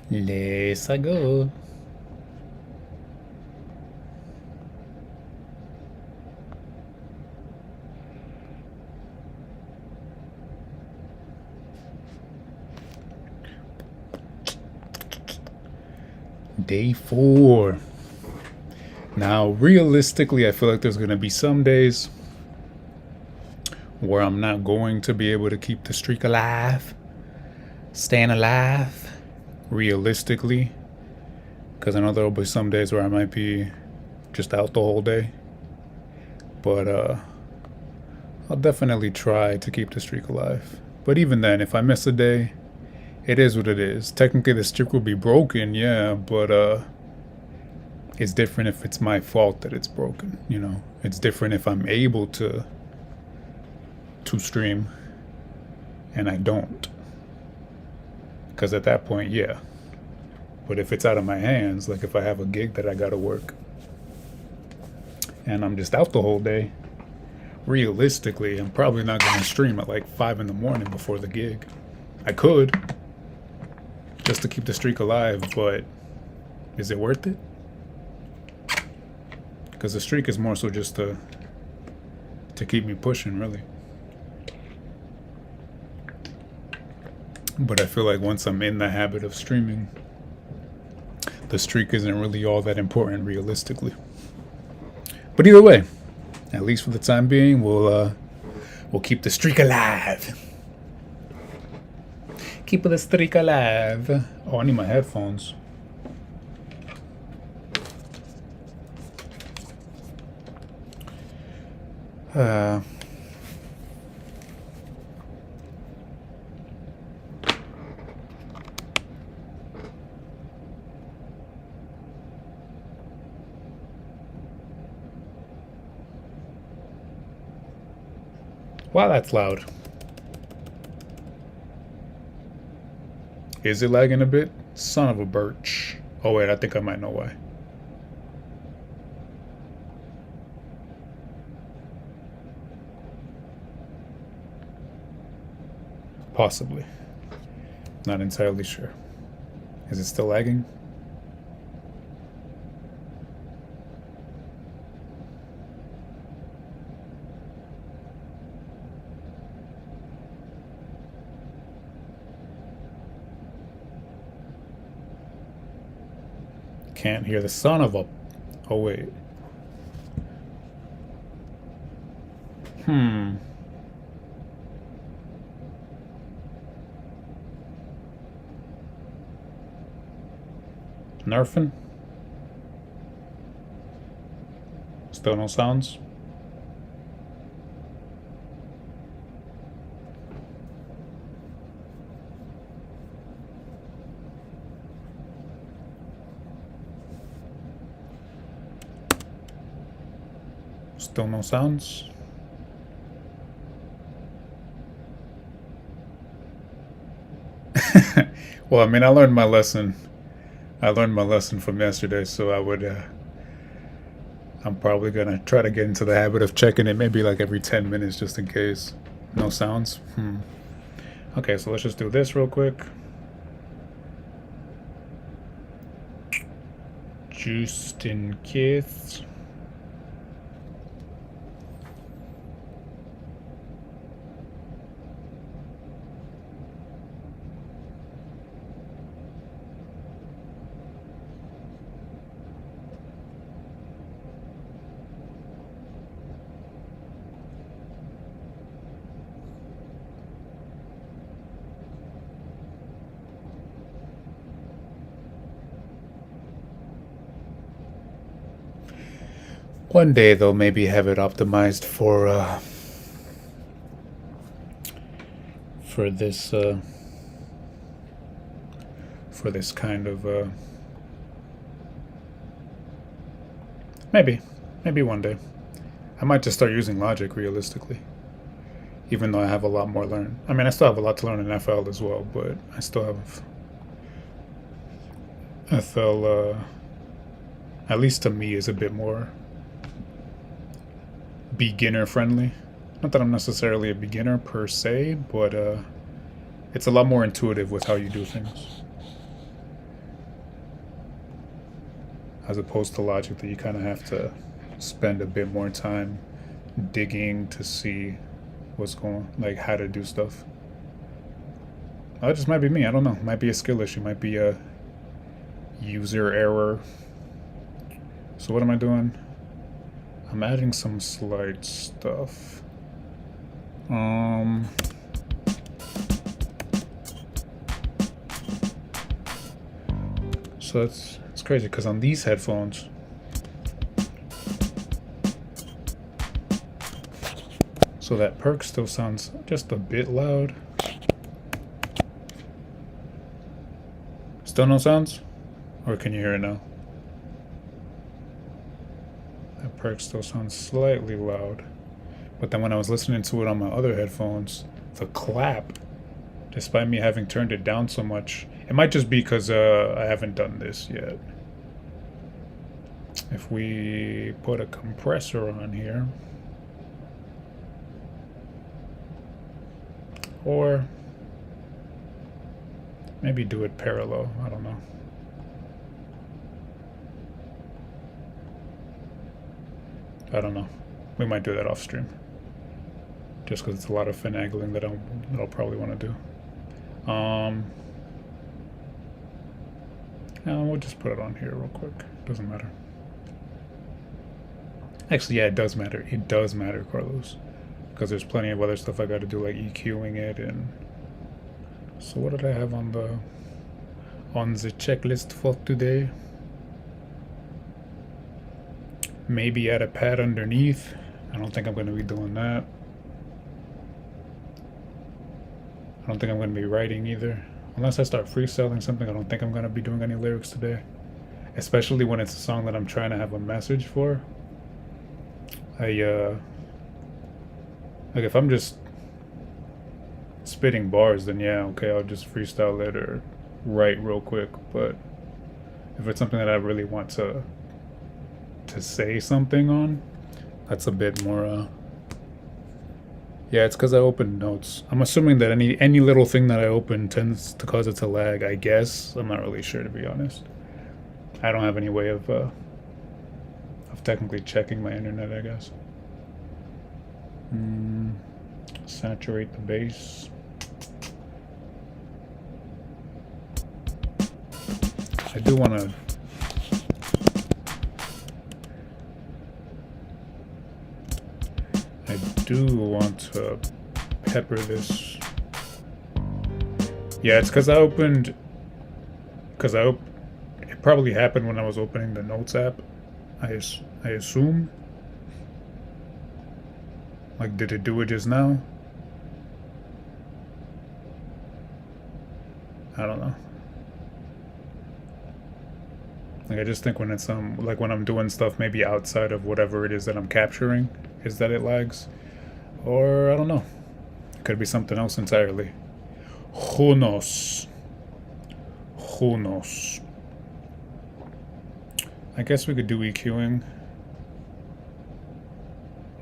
Let's go. Day 4. Now, realistically, I feel like there's going to be some days where I'm not going to be able to keep the streak alive, staying alive, realistically. Because I know there'll be some days where I might be just out the whole day. But I'll definitely try to keep the streak alive. But even then, if I miss a day, it is what it is. Technically, the streak will be broken, yeah, but it's different if it's my fault that it's broken. You know, it's different if I'm able to stream and I don't. Because at that point, yeah. But if it's out of my hands, like if I have a gig that I gotta work and I'm just out the whole day, realistically, I'm probably not gonna stream at like 5 in the morning before the gig. I could, just to keep the streak alive, but is it worth it? Because the streak is more so just to keep me pushing, really. But I feel like once I'm in the habit of streaming, the streak isn't really all that important realistically. But either way, at least for the time being, we'll keep the streak alive. Keep the streak alive. Oh, I need my headphones. Wow, that's loud. Is it lagging a bit? Son of a birch. Oh wait, I think I might know why. Possibly. Not entirely sure. Is it still lagging? Can't hear the son of a... Oh wait. Nerfing? Still no sounds? Still no sounds? Well, I mean, I learned my lesson. I learned my lesson from yesterday, so I'm probably gonna try to get into the habit of checking it maybe like every 10 minutes just in case. No sounds? Okay, so let's just do this real quick. Just in case. One day they'll maybe have it optimized for this kind of maybe one day. I might just start using Logic realistically, even though I have a lot more learn. I mean, I still have a lot to learn in FL as well, but I still have FL. At least to me, is a bit more beginner friendly. Not that I'm necessarily a beginner per se, but it's a lot more intuitive with how you do things. as opposed to Logic that you kind of have to spend a bit more time digging to see what's going, like how to do stuff. That just might be me. I don't know. Might be a skill issue. Might be a user error. So what am I doing? I'm adding some slide stuff. So it's crazy because on these headphones, so that perk still sounds just a bit loud. Still no sounds? Or can you hear it now? That perk still sounds slightly loud. But then when I was listening to it on my other headphones, the clap, despite me having turned it down so much, it might just be because I haven't done this yet. If we put a compressor on here, or maybe do it parallel, I don't know. I don't know. We might do that off stream. Just because it's a lot of finagling that I'll probably want to do. We'll just put it on here real quick. Doesn't matter. Actually, yeah, it does matter. It does matter, Carlos. Because there's plenty of other stuff I got to do, like EQing it and... So what did I have on the checklist for today? Maybe add a pad underneath. I don't think I'm going to be doing that. I don't think I'm going to be writing either. Unless I start freestyling something, I don't think I'm going to be doing any lyrics today. Especially when it's a song that I'm trying to have a message for. Like if I'm just spitting bars, then yeah, okay, I'll just freestyle it or write real quick. But if it's something that I really want to say something on, that's a bit more yeah, it's because I opened notes. I'm assuming that any little thing that I open tends to cause it to lag, I guess. I'm not really sure, to be honest. I don't have any way of technically checking my internet, I guess. Saturate the bass. I do want to... I do want to pepper this. Yeah, it's because I opened... It probably happened when I was opening the Notes app. I assume. Like, did it do it just now? I don't know. Like, I just think when it's like when I'm doing stuff maybe outside of whatever it is that I'm capturing, is that it lags, or I don't know. It could be something else entirely. Who knows? Who knows? I guess we could do EQing.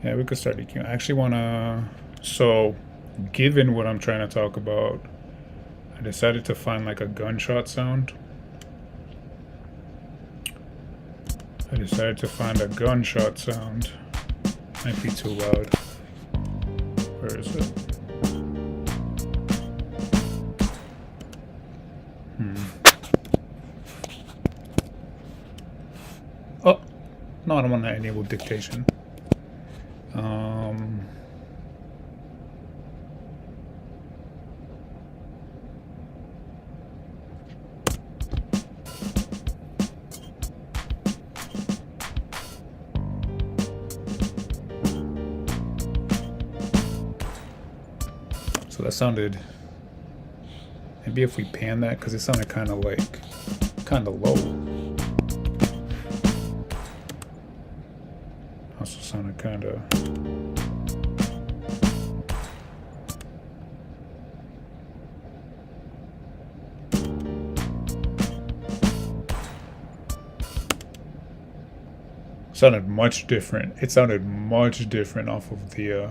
Yeah, we could start EQing. I actually want to... So, given what I'm trying to talk about, I decided to find like a gunshot sound. I decided to find a gunshot sound. Might be too loud. Where is it? Oh! No, I don't want to enable dictation. So that sounded... Maybe if we pan that, because it sounded kind of like... kind of low. Also sounded kind of... Sounded much different. It sounded much different off of the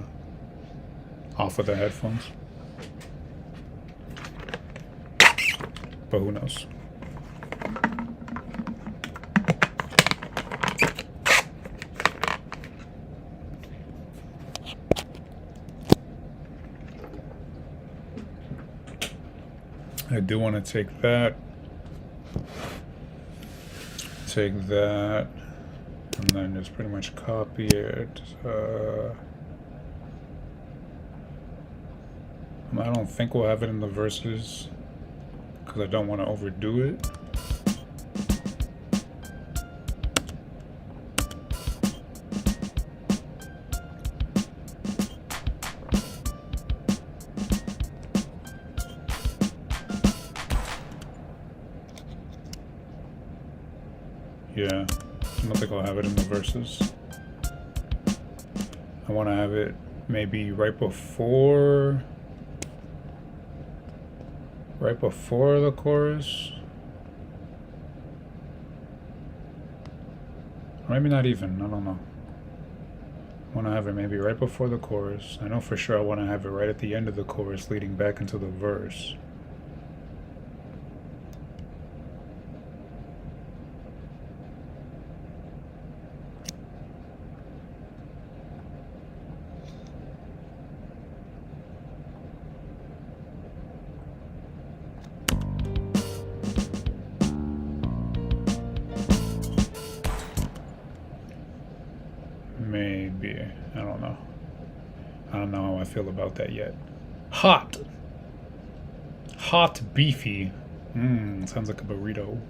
headphones. But who knows? I do want to take that, and then just pretty much copy it. I don't think we'll have it in the verses because I don't want to overdo it. Yeah, I don't think I'll have it in the verses. I want to have it maybe right before the chorus. Or maybe not even, I don't know. I want to have it maybe right before the chorus. I know for sure I want to have it right at the end of the chorus leading back into the verse. Maybe. I don't know. I don't know how I feel about that yet. Hot. Hot beefy. Sounds like a burrito.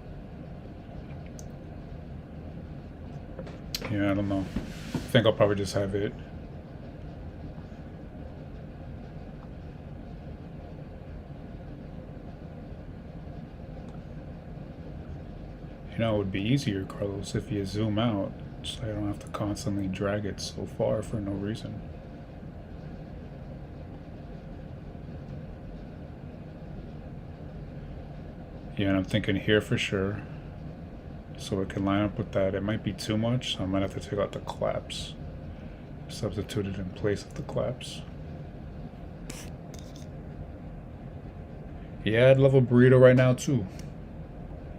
Yeah, I don't know. I think I'll probably just have it. You know, it would be easier, Carlos, if you zoom out. So I don't have to constantly drag it so far for no reason. Yeah, and I'm thinking here for sure. So it can line up with that. It might be too much, so I might have to take out the claps. Substitute it in place of the claps. Yeah, I'd love a burrito right now too.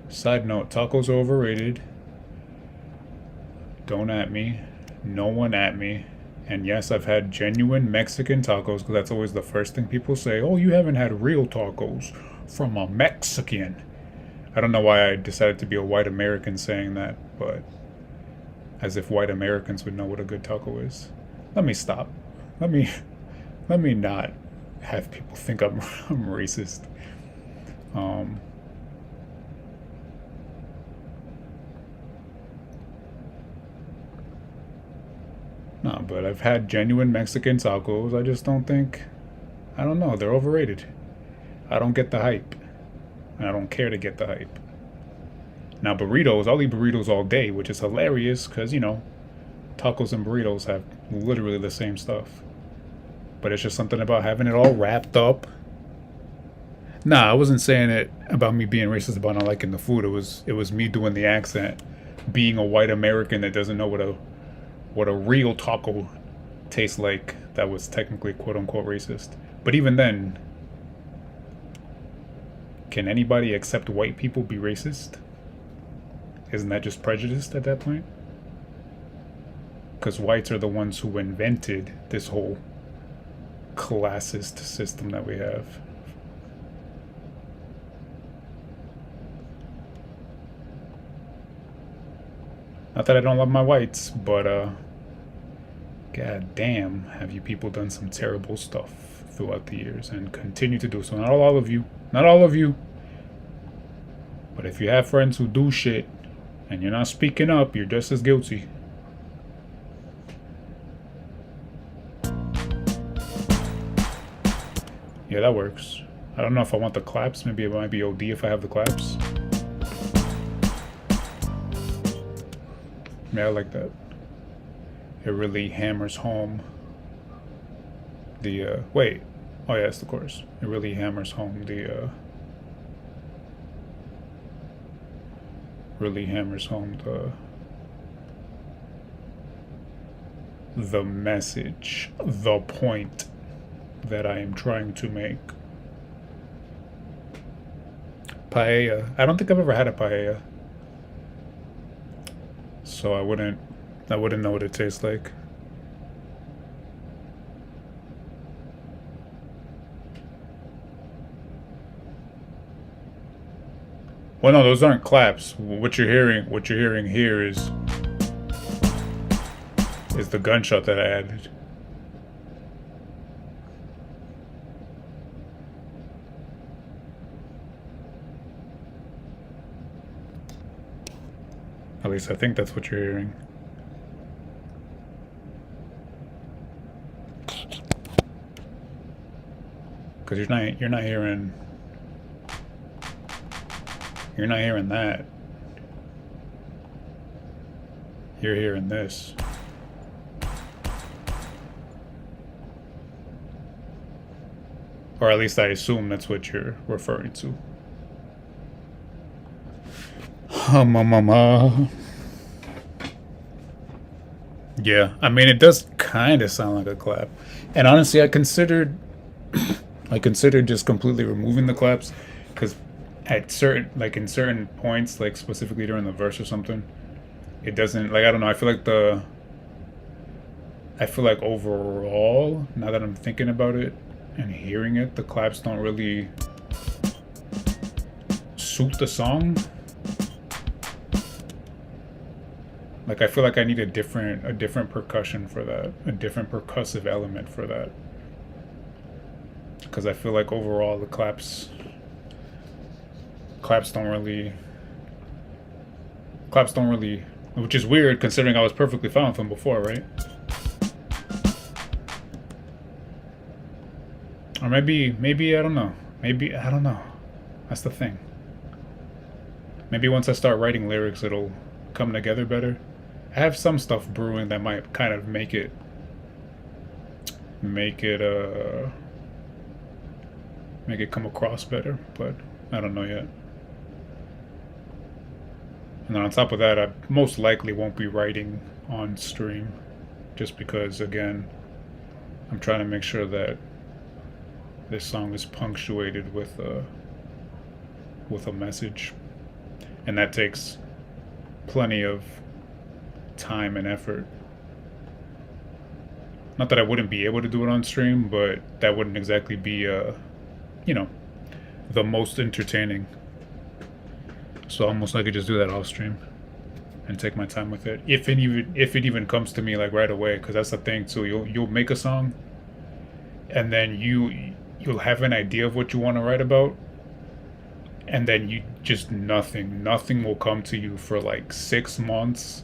Side note, tacos are overrated. Don't at me. No one at me. And yes, I've had genuine Mexican tacos, because that's always the first thing people say. Oh, you haven't had real tacos from a Mexican. I don't know why I decided to be a white American saying that, but as if white Americans would know what a good taco is. Let me stop. Let me not have people think I'm racist. No, but I've had genuine Mexican tacos. I just don't think, I don't know, they're overrated. I don't get the hype. And I don't care to get the hype. Now burritos, I'll eat burritos all day, which is hilarious because, you know, tacos and burritos have literally the same stuff. But it's just something about having it all wrapped up. Nah, I wasn't saying it about me being racist about not liking the food. It was me doing the accent, being a white American that doesn't know what a real taco tastes like. That was technically quote unquote racist. But even then, can anybody except white people be racist? Isn't that just prejudiced at that point? Because whites are the ones who invented this whole classist system that we have. Not that I don't love my whites, but god damn, have you people done some terrible stuff throughout the years and continue to do so. Not all of you. Not all of you. But if you have friends who do shit and you're not speaking up, you're just as guilty. Yeah, that works. I don't know if I want the claps. Maybe it might be OD if I have the claps. Yeah, I like that. It really hammers home the, wait. Oh yeah, it's the chorus. It really hammers home the, the message, the point that I am trying to make. Paella. I don't think I've ever had a paella. So I wouldn't know what it tastes like. Well, no, those aren't claps. What you're hearing here is the gunshot that I added. At least I think that's what you're hearing. Because you're not hearing that. You're hearing this. Or at least I assume that's what you're referring to. Yeah, I mean it does kind of sound like a clap. And honestly, I considered just completely removing the claps because at certain like in certain points, like specifically during the verse or something, it doesn't like I don't know. I feel like overall, now that I'm thinking about it and hearing it, the claps don't really suit the song. Like I feel like I need a different percussion for that, a different percussive element for that. Because I feel like overall the claps don't really which is weird considering I was perfectly fine with them before, right? Or maybe I don't know. Maybe I don't know. That's the thing. Maybe once I start writing lyrics, it'll come together better. I have some stuff brewing that might kind of make it come across better, but I don't know yet. And then on top of that, I most likely won't be writing on stream, just because again, I'm trying to make sure that this song is punctuated with a message, and that takes plenty of time and effort. Not that I wouldn't be able to do it on stream, but that wouldn't exactly be you know, the most entertaining. So almost I could just do that off stream and take my time with it, if it even comes to me like right away. Because that's the thing too. You'll make a song, and then you'll have an idea of what you want to write about, and then you just nothing will come to you for like 6 months,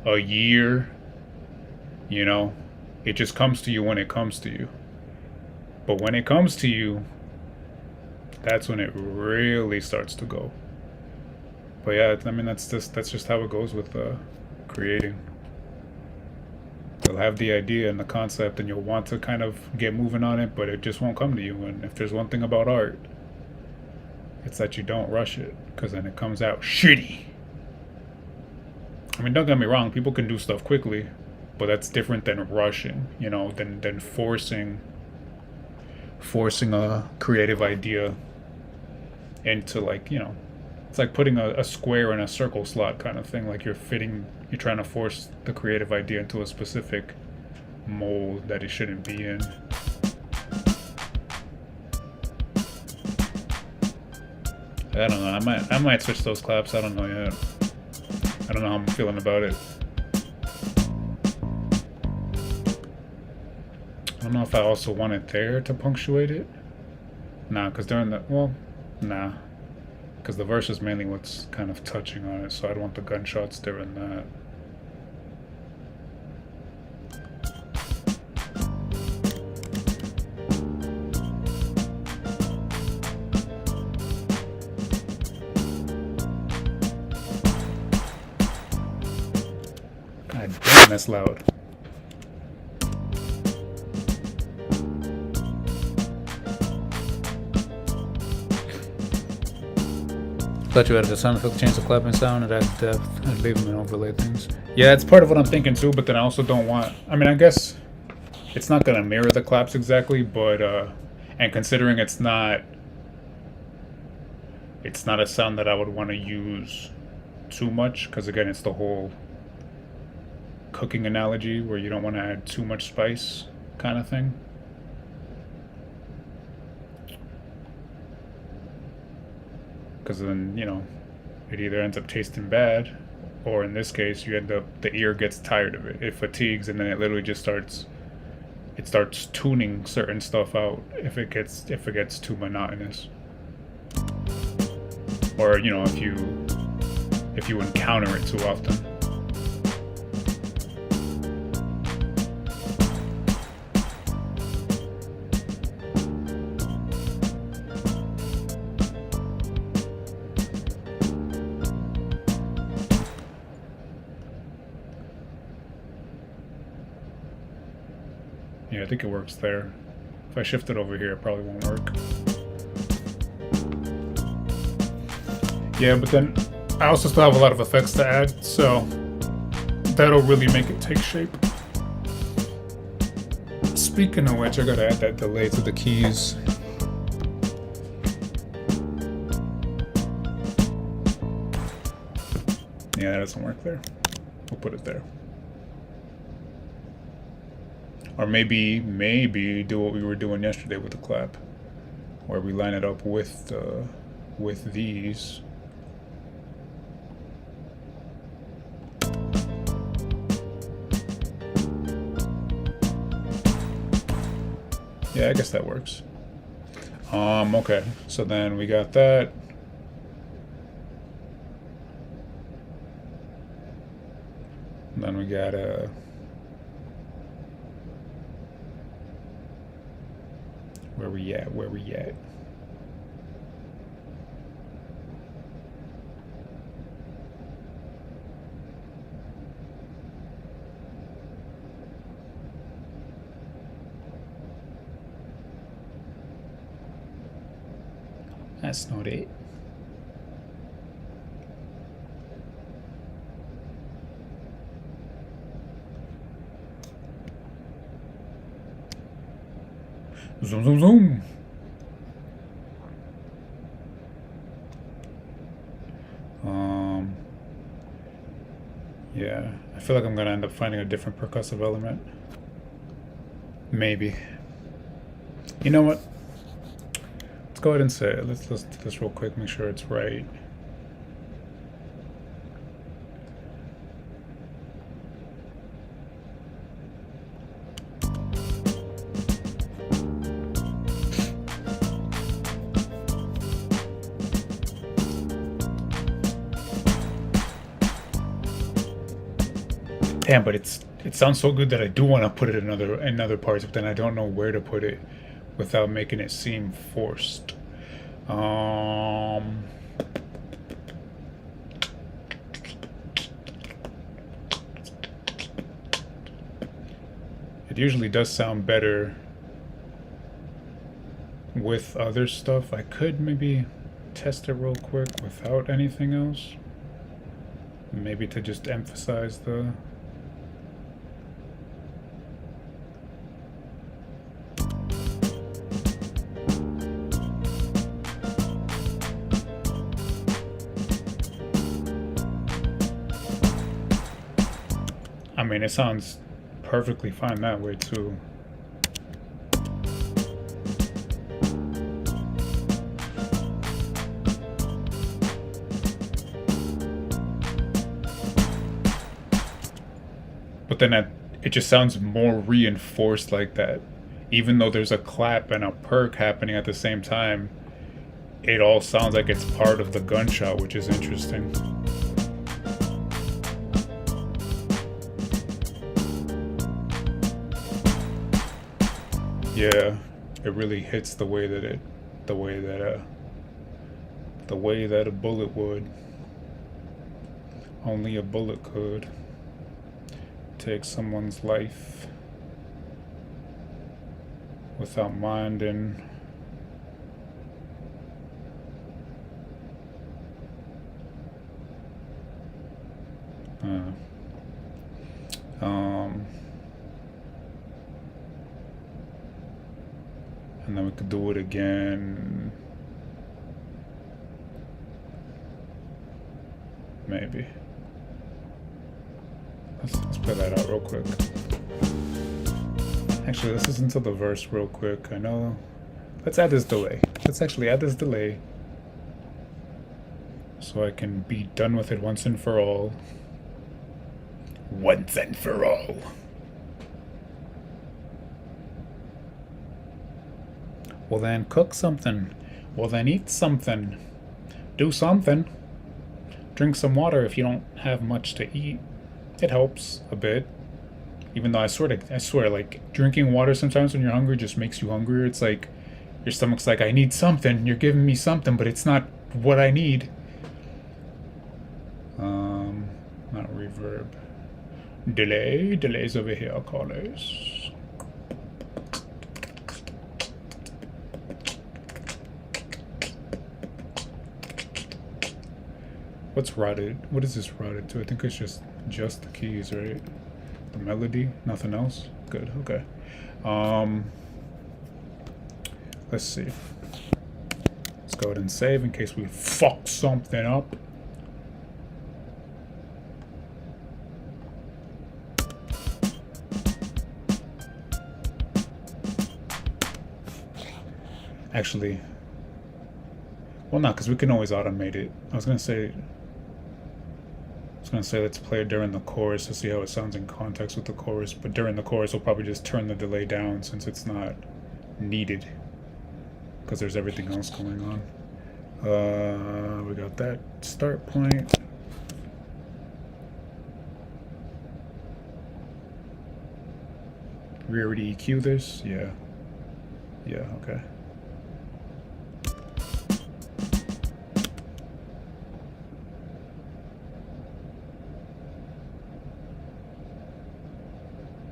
a year. You know, it just comes to you when it comes to you. But when it comes to you, that's when it really starts to go. But yeah, I mean that's just how it goes with creating. You'll have the idea and the concept, and you'll want to kind of get moving on it, but it just won't come to you. And if there's one thing about art, it's that you don't rush it, because then it comes out shitty. I mean, don't get me wrong, people can do stuff quickly, but that's different than rushing, you know, than forcing a creative idea into, like, you know, it's like putting a square in a circle slot kind of thing. Like you're trying to force the creative idea into a specific mold that it shouldn't be in. I don't know. I might switch those claps. I don't know yet. I don't know how I'm feeling about it. I don't know if I also want it there to punctuate it. Nah, because nah. Because the verse is mainly what's kind of touching on it, so I'd want the gunshots during that. God damn, that's loud. Thought you added a sound effect, change the clapping sound, and add depth, and leave them and overlay things. Yeah, it's part of what I'm thinking too, but then I also don't want... I mean, I guess it's not going to mirror the claps exactly, but... and considering it's not a sound that I would want to use too much, because again, it's the whole cooking analogy where you don't want to add too much spice kind of thing. Because then, you know, it either ends up tasting bad, or in this case, you end up the ear gets tired of it. It fatigues, and then it literally just starts tuning certain stuff out if it gets too monotonous, or if you encounter it too often. Yeah, I think it works there. If I shift it over here, it probably won't work. Yeah, but then I also still have a lot of effects to add, so that'll really make it take shape. Speaking of which, I gotta add that delay to the keys. Yeah, that doesn't work there. We'll put it there. Or maybe do what we were doing yesterday with the clap, where we line it up with these. Yeah, I guess that works. Okay, so then we got that. And then we got where we at? That's not it. Zoom, zoom, zoom. Yeah, I feel like I'm gonna end up finding a different percussive element. Maybe. You know what? Let's go ahead and say it. Let's do this real quick, make sure it's right. Damn, but it sounds so good that I do want to put it in other parts, but then I don't know where to put it without making it seem forced. It usually does sound better with other stuff. I could maybe test it real quick without anything else. Maybe to just emphasize the... I mean, it sounds perfectly fine that way too. But then it just sounds more reinforced like that. Even though there's a clap and a perk happening at the same time, it all sounds like it's part of the gunshot, which is interesting. Yeah, it really hits the way that a bullet would. Only a bullet could take someone's life without minding. And then we could do it again. Maybe. Let's play that out real quick. Actually, let's listen to the verse real quick. I know. Let's add this delay. Let's actually add this delay. so I can be done with it once and for all. Once and for all. Well then, cook something. Well then, eat something. Do something. Drink some water if you don't have much to eat. It helps a bit. Even though I swear, like, drinking water sometimes when you're hungry just makes you hungrier. It's like, your stomach's like, I need something. You're giving me something, but it's not what I need. Not reverb. Delay. Delay's over here, callers. What's routed? What is this routed to? I think it's just the keys, right? The melody, nothing else. Good. Okay. Let's see. Let's go ahead and save in case we fuck something up. Actually, well, not because we can always automate it. I was gonna say let's play it during the chorus to see how it sounds in context with the chorus. But during the chorus, we'll probably just turn the delay down since it's not needed because there's everything else going on. We got that start point. We already EQ this? Yeah. Yeah, okay.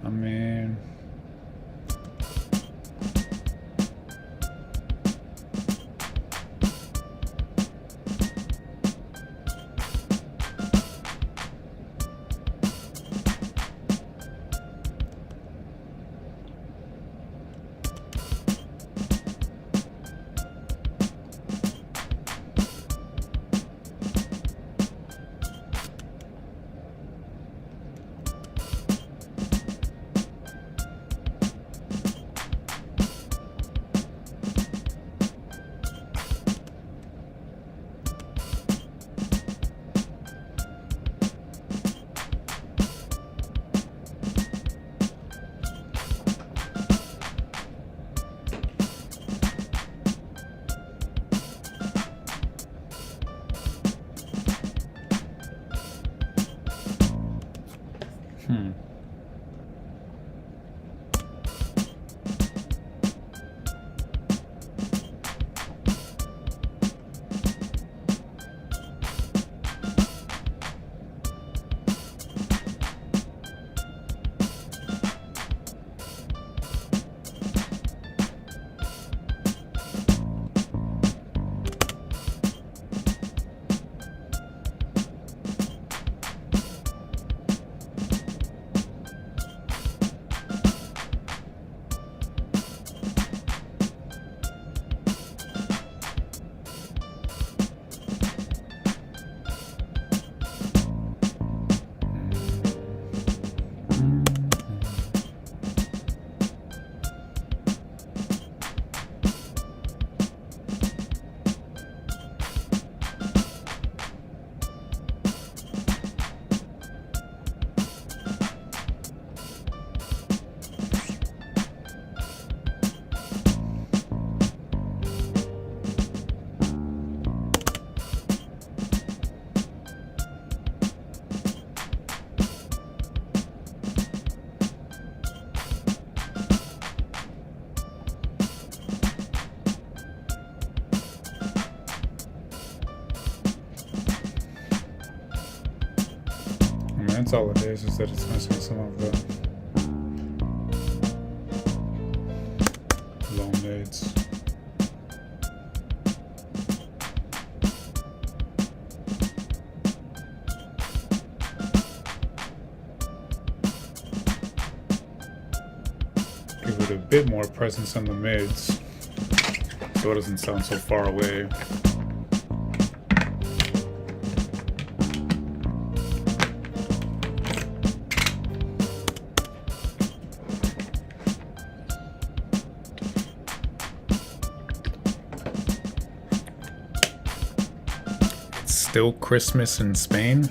I mean... That's all it is that it's missing some of the low mids. Give it a bit more presence on the mids so it doesn't sound so far away. still Christmas in Spain?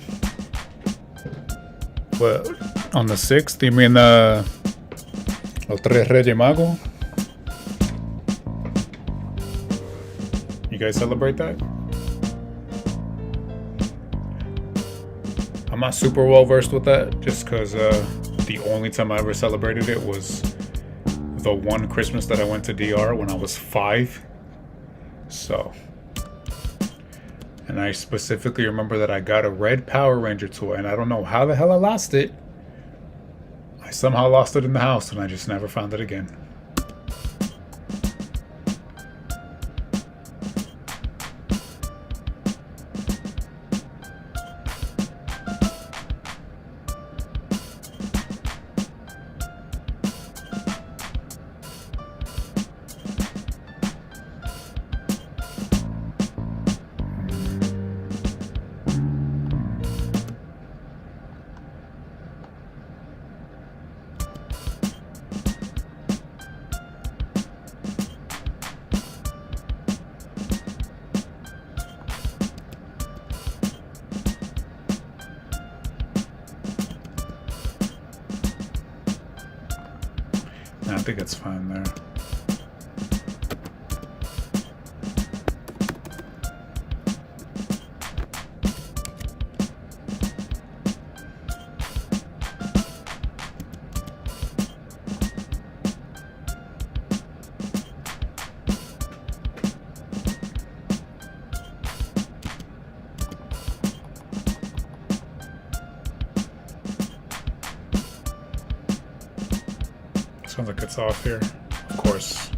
What, on the 6th? You mean Los Tres Reyes Magos? You guys celebrate that? I'm not super well versed with that, just because the only time I ever celebrated it was the one Christmas that I went to DR when I was 5. So, and I specifically remember that I got a red Power Ranger toy, and I don't know how the hell I lost it. I somehow lost it in the house, and I just never found it again. I think it's fine there. Sounds like it's off here, of course.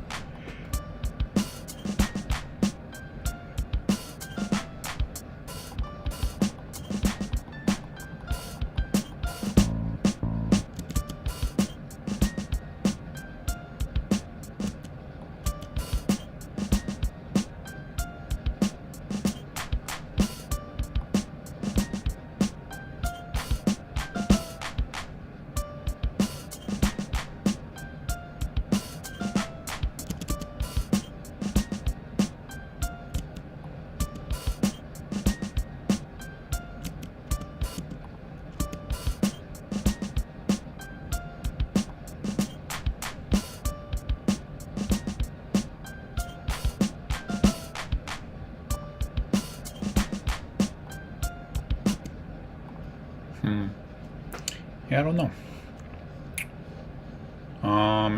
Yeah, I don't know.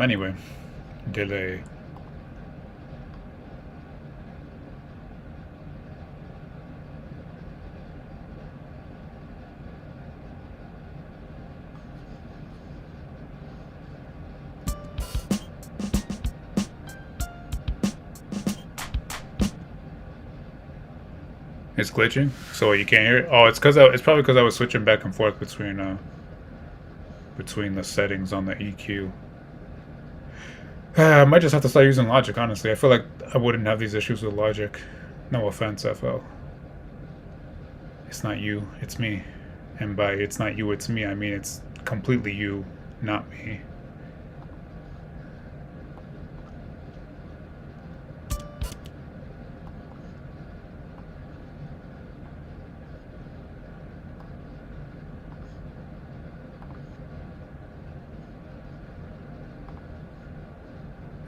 Anyway, delay. It's glitching, so you can't hear it. Oh, it's probably because I was switching back and forth between the settings on the EQ. I might just have to start using Logic, honestly. I feel like I wouldn't have these issues with Logic. No offense, FL. It's not you, it's me. And by it's not you, it's me, I mean it's completely you, not me.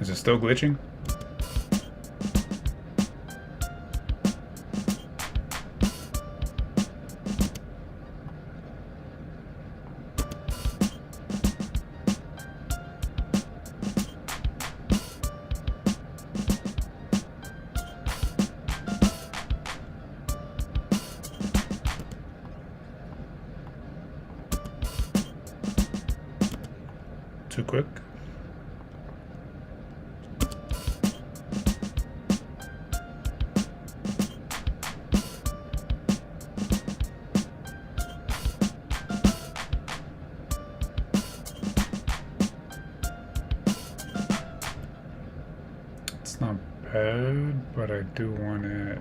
Is it still glitching? Too quick? It's not bad, but I do want it.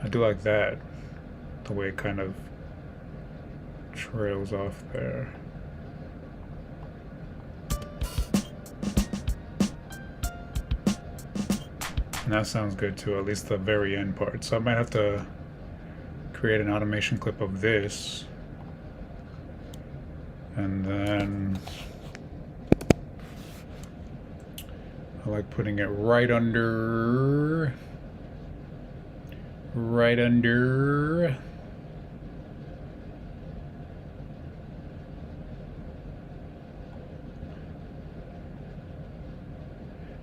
I do like that, the way it kind of trails off there. And that sounds good too, at least the very end part. So I might have to create an automation clip of this. And then I like putting it right under.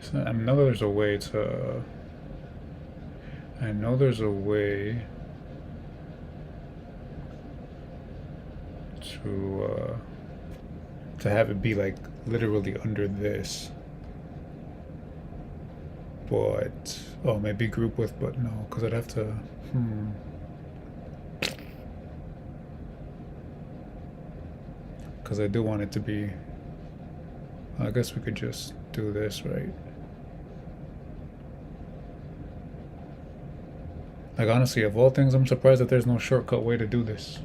So I know there's a way to. To have it be like literally under this. But oh, maybe group with, but no, because I'd have to. Because I do want it to be. I guess we could just do this, right? Like honestly, of all things, I'm surprised that there's no shortcut way to do this.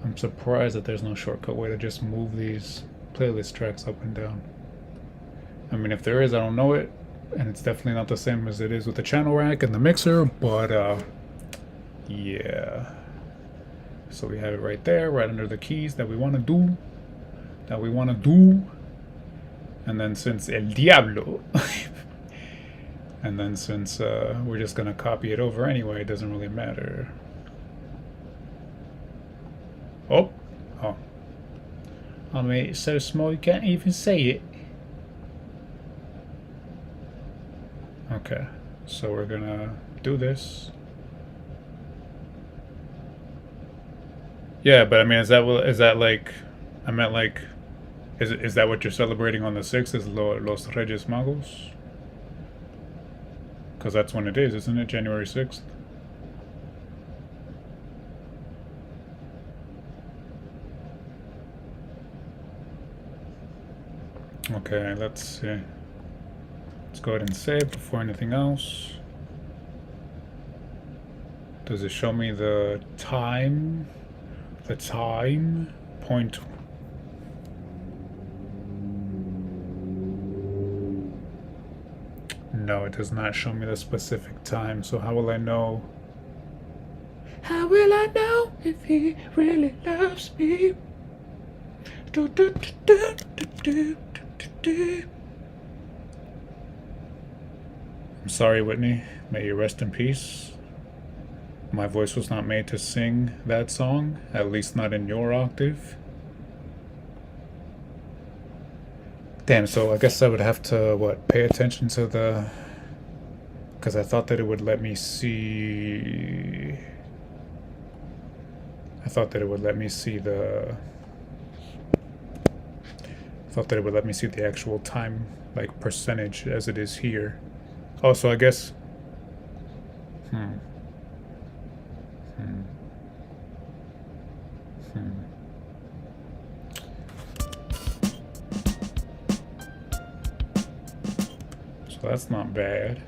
I'm surprised that there's no shortcut way to just move these playlist tracks up and down. I mean, if there is, I don't know it, and it's definitely not the same as it is with the channel rack and the mixer, but yeah. So we have it right there, right under the keys that we want to do. And then since El Diablo, and then since we're just gonna copy it over anyway, it doesn't really matter. Oh. I made it so small you can't even see it. Okay, so we're gonna do this. Yeah, but I mean, is that like, I meant like, is that what you're celebrating on the 6th? Is Los Reyes Magos? Because that's when it is, isn't it? January 6th? Okay, let's see. Let's go ahead and save before anything else. Does it show me the time? The time? Point. No, it does not show me the specific time, so how will I know? How will I know if he really loves me? Do, do, do, do, do, do, do, do. I'm sorry, Whitney. May you rest in peace. My voice was not made to sing that song, at least not in your octave. Damn, so I guess I would have to, what, pay attention to the... Because I thought that it would let me see... I thought that it would let me see the actual time, like, percentage as it is here. Oh, so I guess... So that's not bad.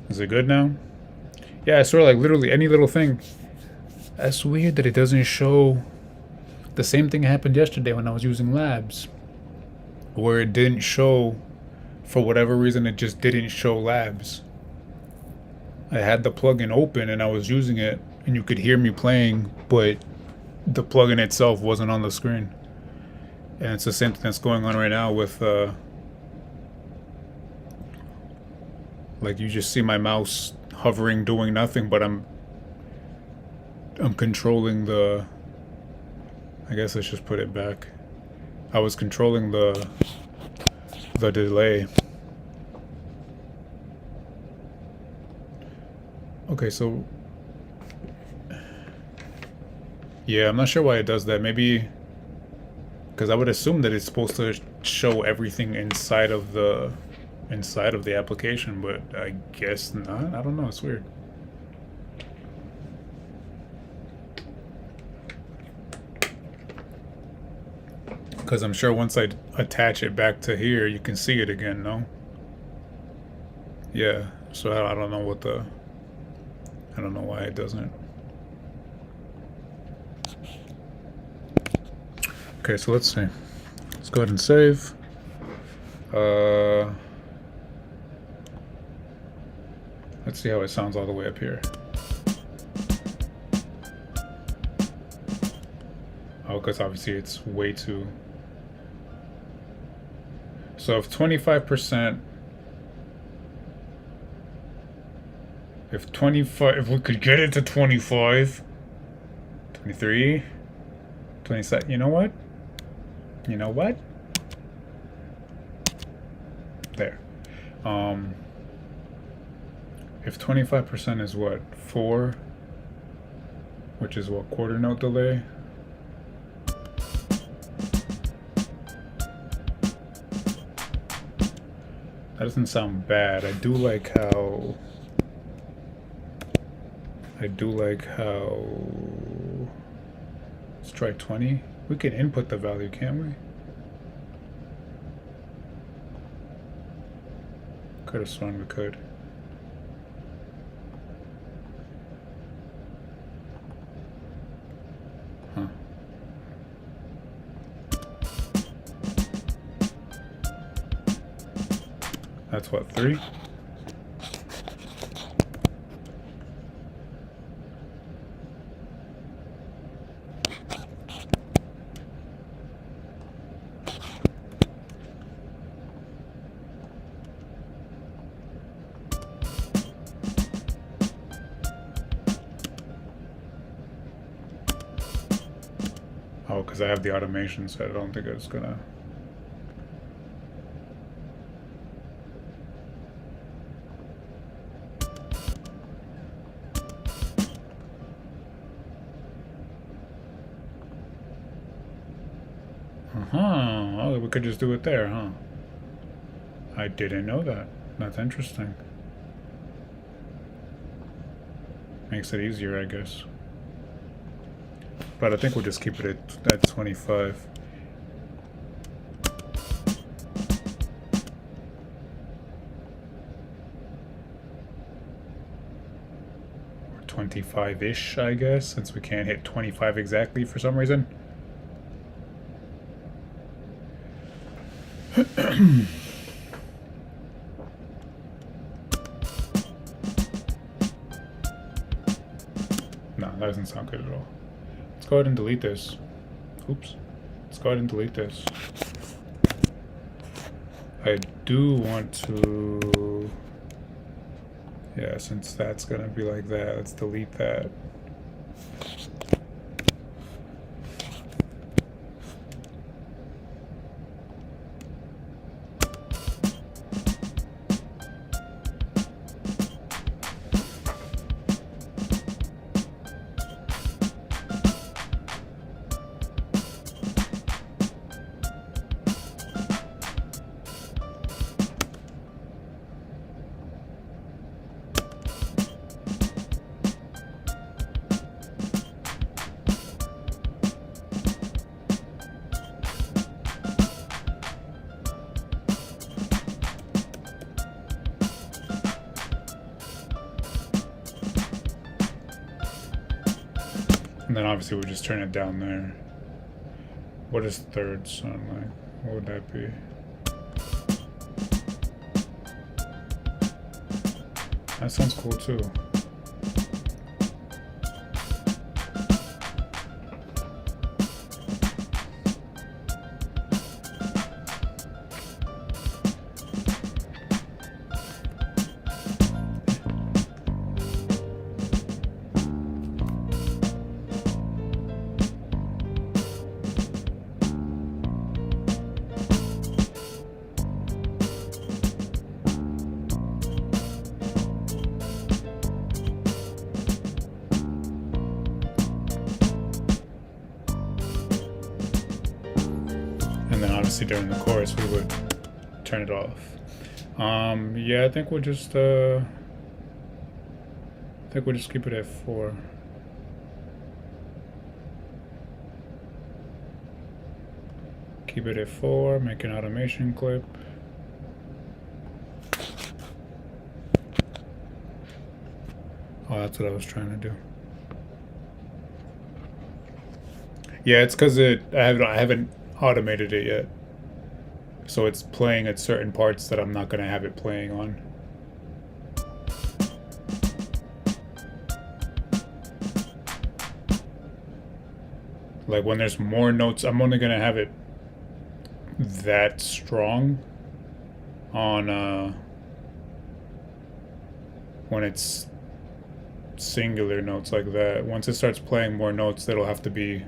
Is it good now? Yeah, I swear, like, literally any little thing. That's weird that it doesn't show... The same thing happened yesterday when I was using Labs. Where it didn't show... For whatever reason, it just didn't show Labs. I had the plugin open and I was using it, and you could hear me playing, but the plugin itself wasn't on the screen. And it's the same thing that's going on right now with... like, you just see my mouse hovering, doing nothing, but I'm controlling the... I guess let's just put it back. I was controlling the delay. Okay, so... Yeah, I'm not sure why it does that. Maybe... Because I would assume that it's supposed to show everything inside of the application, but I guess not. I don't know, it's weird. Because I'm sure once I attach it back to here, you can see it again, no? Yeah, so I don't know what the... I don't know why it doesn't. Okay, so let's see. Let's go ahead and save. Let's see how it sounds all the way up here. Oh, because obviously it's way too... So if 25%... If we could get it to 25... 23... 27... You know what? You know what? There. If 25% is what? 4? Which is what? Quarter note delay? That doesn't sound bad. I do like how... Let's try 20. We can input the value, can't we? Could have sworn we could. Huh. That's what, 3? Oh, because I have the automation, so I don't think it's gonna... Oh, we could just do it there, huh? I didn't know that. That's interesting. Makes it easier, I guess. But I think we'll just keep it at 25. Or 25-ish, I guess, since we can't hit 25 exactly for some reason. No, that doesn't sound good at all. Let's go ahead and delete this. Oops. Let's go ahead and delete this. I do want to... Yeah, since that's gonna be like that, let's delete that. And then obviously we just turn it down there. What does third sound like? What would that be? That sounds cool too. Obviously during the chorus we would turn it off. Yeah, I think we'll just keep it at 4. Keep it at 4, make an automation clip. Oh, that's what I was trying to do. Yeah, it's because I haven't automated it yet. So it's playing at certain parts that I'm not gonna have it playing on. Like when there's more notes, I'm only gonna have it that strong on when it's singular notes like that. Once it starts playing more notes, that'll have to be.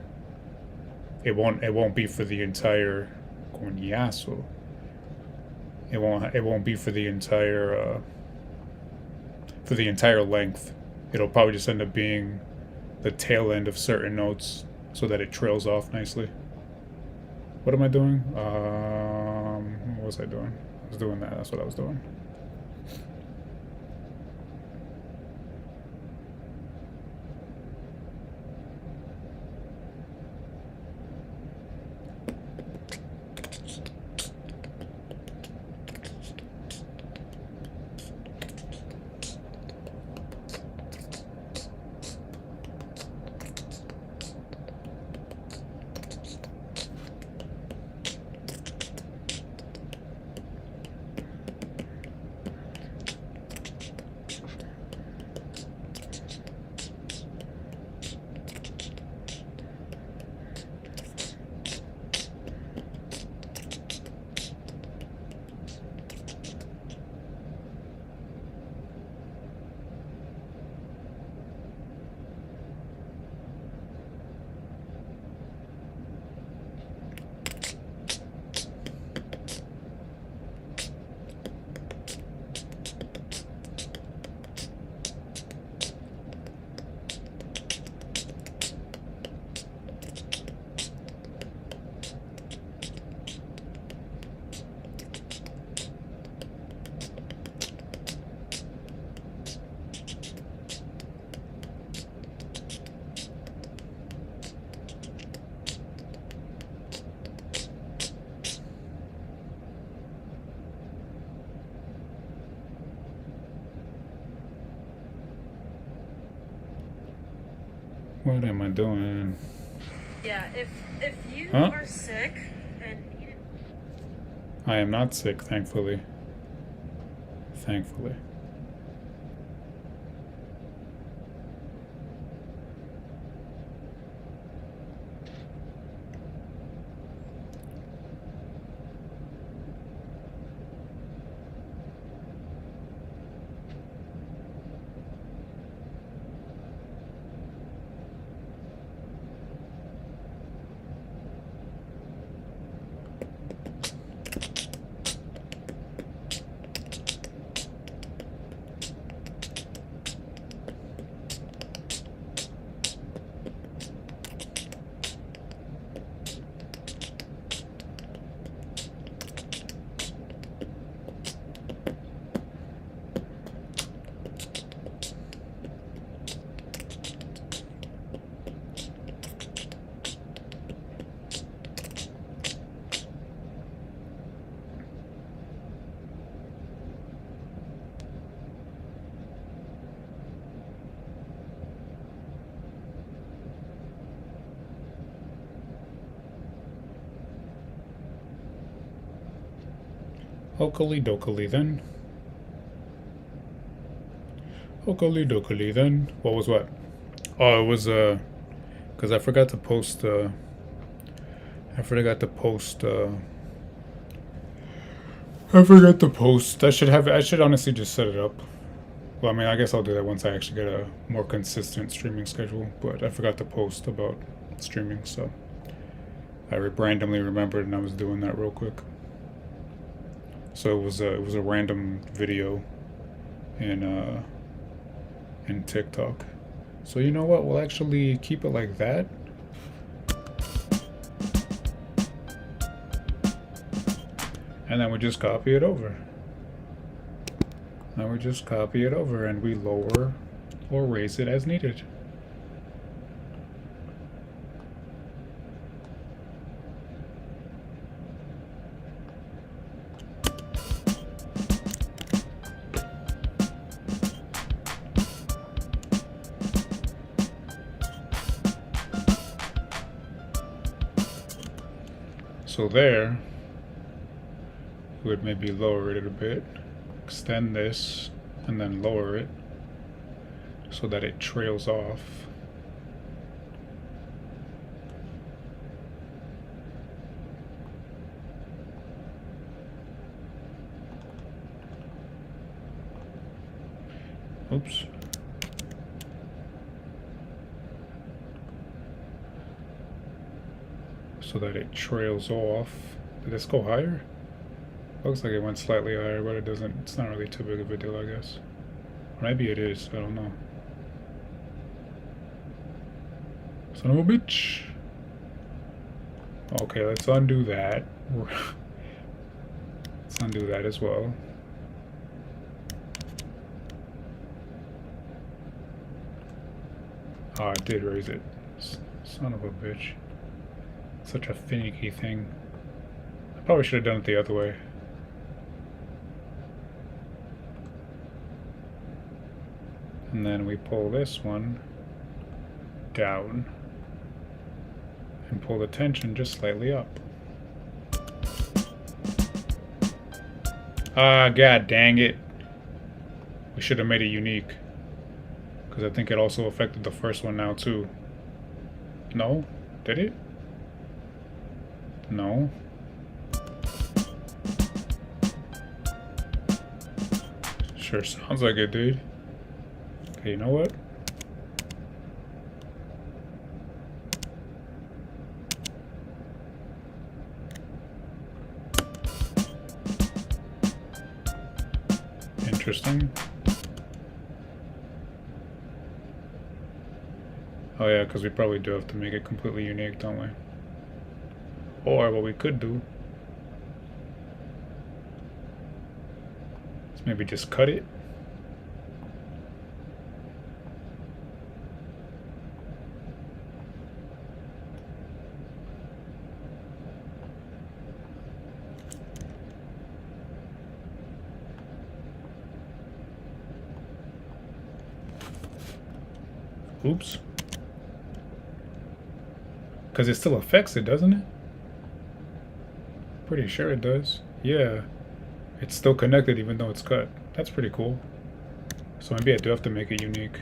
It won't be for the entire coñazo. It won't be for the entire length. It'll probably just end up being the tail end of certain notes so that it trails off nicely. What am I doing? What was I doing? I was doing that. That's what I was doing. What am I doing? Yeah, if you are sick and I am not sick, thankfully. Thankfully. Okily dokily then. Okily dokily then. What was what? Oh, it was because I forgot to post. I forgot to post. I forgot to post. I should honestly just set it up. Well, I mean, I guess I'll do that once I actually get a more consistent streaming schedule. But I forgot to post about streaming, so I randomly remembered, and I was doing that real quick. So it was a random video in TikTok. So you know what? We'll actually keep it like that. And then we just copy it over. And we just copy it over and we lower or raise it as needed. So there, we would maybe lower it a bit, extend this, and then lower it so that it trails off. Oops. So that it trails off. Did this go higher? Looks like it went slightly higher, but it doesn't. It's not really too big of a deal, I guess. Or maybe it is. I don't know. Son of a bitch. Okay, let's undo that. Let's undo that as well. Oh, I did raise it. Son of a bitch. Such a finicky thing. I probably should have done it the other way. And then we pull this one down and pull the tension just slightly up. Ah, god dang it. We should have made it unique. Because I think it also affected the first one now too. No? Did it? No. Sure sounds like it did. Okay, you know what? Interesting. Oh yeah, because we probably do have to make it completely unique, don't we? Or what we could do is maybe just cut it. Oops. Because it still affects it, doesn't it? Pretty sure it does. Yeah. It's still connected even though it's cut. That's pretty cool. So maybe I do have to make it unique.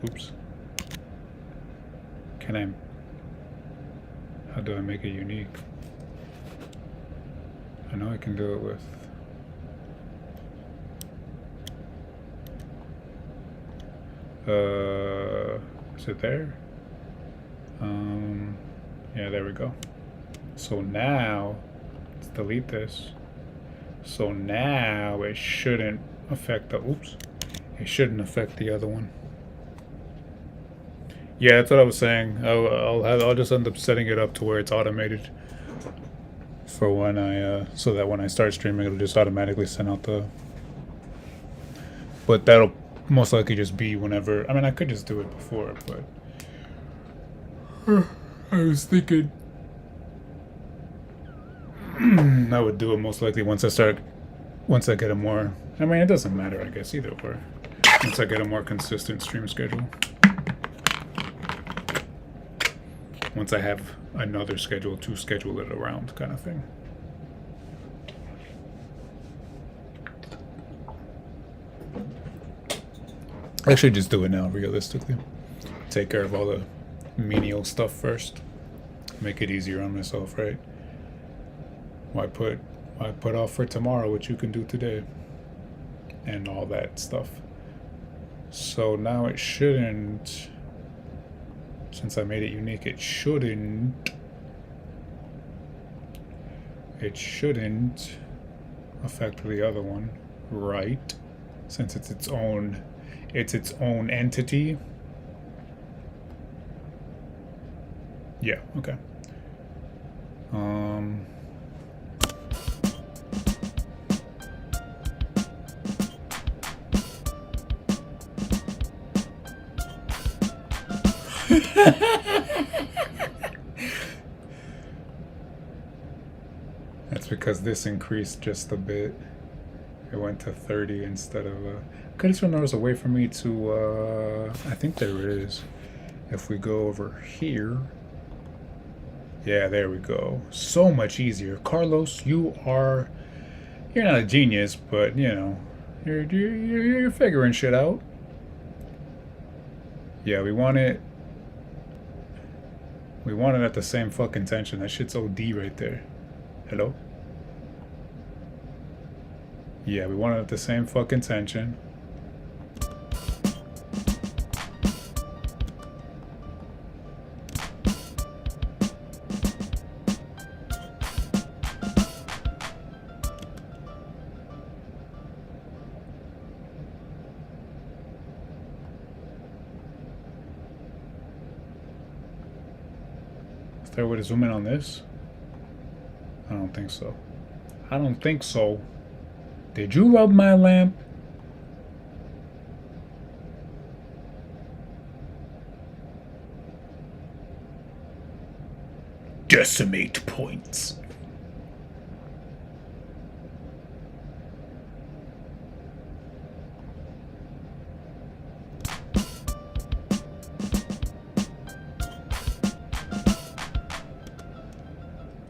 Oops. Can I... How do I make it unique? I know I can do it with... Is it there? Yeah, there we go. So now, let's delete this. So now it shouldn't affect the, oops. It shouldn't affect the other one. Yeah, that's what I was saying. I'll just end up setting it up to where it's automated for when I, so that when I start streaming, it'll just automatically send out the, but that'll most likely just be whenever, I mean, I could just do it before, but I was thinking I would do it most likely once I get a more, I mean, it doesn't matter, I guess, either way. Once I get a more consistent stream schedule. Once I have another schedule to schedule it around, kind of thing. I should just do it now, realistically. Take care of all the menial stuff first. Make it easier on myself, right? Why put off for tomorrow what you can do today? And all that stuff. So now it shouldn't, since I made it unique, it shouldn't affect the other one, right? Since it's its own entity. Yeah, okay. That's because this increased just a bit. It went to 30 instead of, I could have sworn there was a way for me to, I think there is. If we go over here, Yeah, there we go. So much easier. Carlos, you're not a genius, but you know, you're figuring shit out. Yeah, we want it at the same fucking tension. That shit's OD right there. Hello? Yeah, we want it at the same fucking tension. Is there a way to zoom in on this? I don't think so. I don't think so. Did you rub my lamp? Decimate points.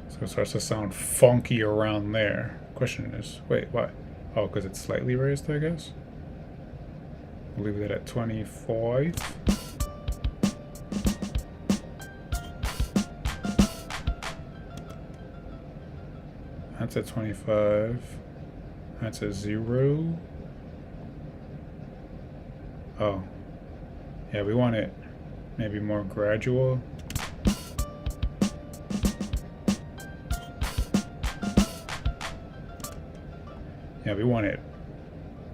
So it starts to sound funky around there. Question is, wait, why? Oh, because it's slightly raised, I guess. We'll leave that at 25. That's at 25. That's at 0. Oh. Yeah, we want it maybe more gradual. Yeah, we want it,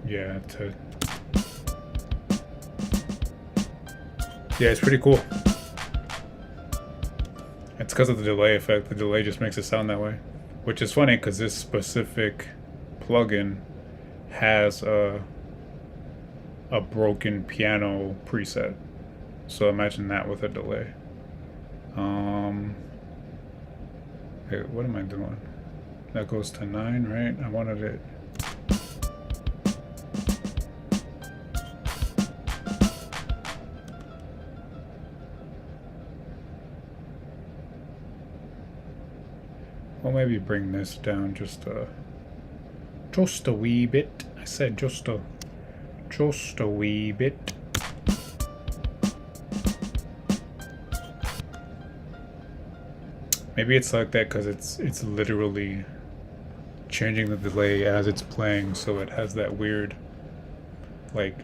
yeah, to... Yeah, it's pretty cool. It's because of the delay effect. The delay just makes it sound that way. Which is funny, because this specific plugin has a broken piano preset. So imagine that with a delay. Hey, what am I doing? That goes to 9, right? I wanted it... Well, maybe bring this down just a wee bit. I said just a wee bit. Maybe it's like that because it's literally changing the delay as it's playing, so it has that weird, like,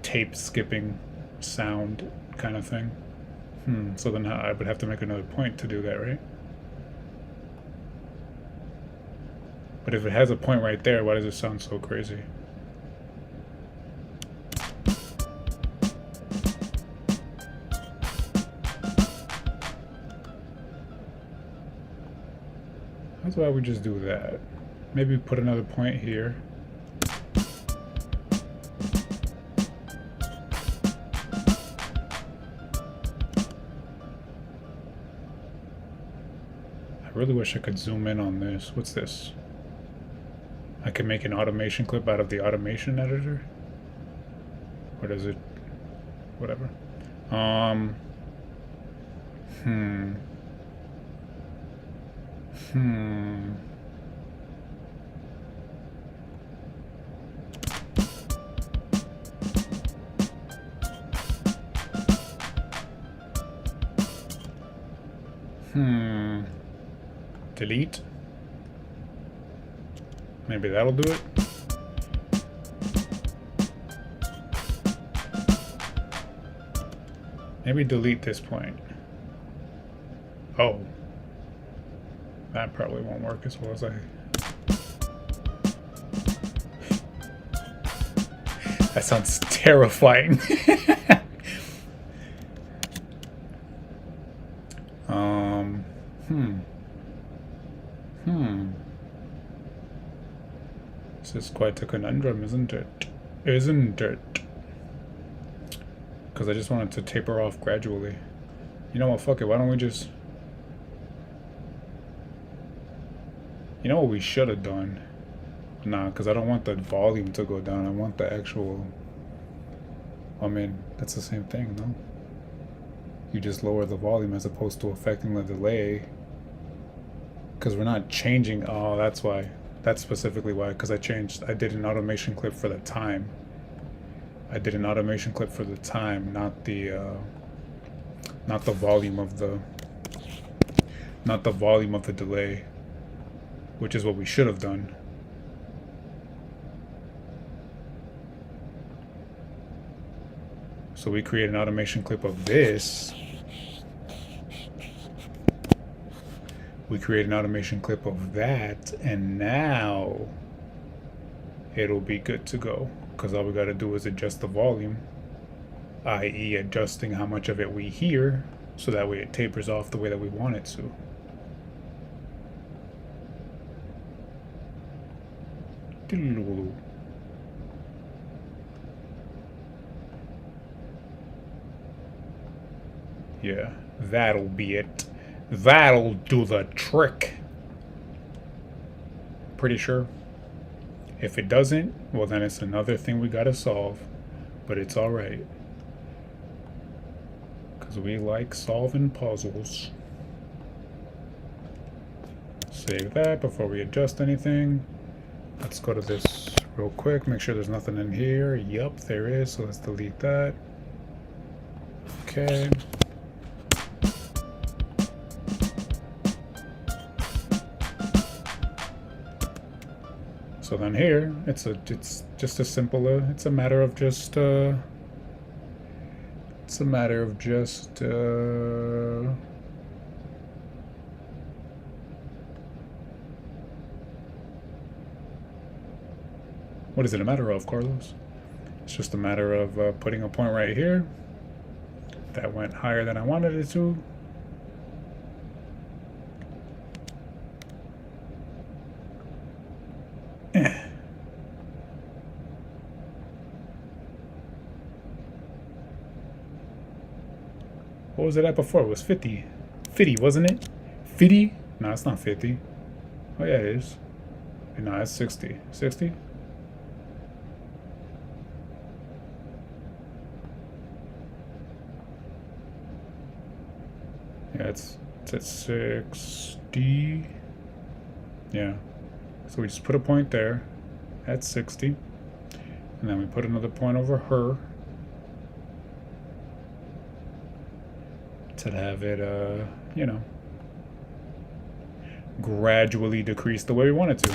tape skipping sound kind of thing. So then I would have to make another point to do that, right? But if it has a point right there, why does it sound so crazy? That's why we just do that. Maybe put another point here. I really wish I could zoom in on this. What's this? I can make an automation clip out of the automation editor? Or does it... whatever. Delete. Maybe that'll do it. Maybe delete this point. Oh. That probably won't work as well as I... That sounds terrifying. This is quite a conundrum, isn't it? Isn't it? Because I just wanted to taper off gradually. You know what, fuck it, why don't we just... You know what we should have done? Nah, because I don't want the volume to go down. I want the actual... I mean, that's the same thing, no? You just lower the volume as opposed to affecting the delay. Because we're not changing. Oh, that's why. That's specifically why. Because I did an automation clip for the time. I did an automation clip for the time, not the volume of the delay, which is what we should have done. So we create an automation clip of this. We create an automation clip of that, and now it'll be good to go. Because all we got to do is adjust the volume, i.e. adjusting how much of it we hear, so that way it tapers off the way that we want it to. Yeah, that'll be it. That'll do the trick. Pretty sure. If it doesn't, well then it's another thing we gotta solve. But it's alright. Because we like solving puzzles. Save that before we adjust anything. Let's go to this real quick. Make sure there's nothing in here. Yup, there is. So let's delete that. Okay. So then here, it's just a simple, it's a matter of just, what is it a matter of, Carlos? It's just a matter of putting a point right here. That went higher than I wanted it to. What was it at before? It was 50. 50, wasn't it? 50? No, it's not 50. Oh yeah, it is. No, it's 60. 60? Yeah, it's at 60. Yeah. So we just put a point there at 60. And then we put another point over her. To have it, you know, gradually decrease the way we want it to.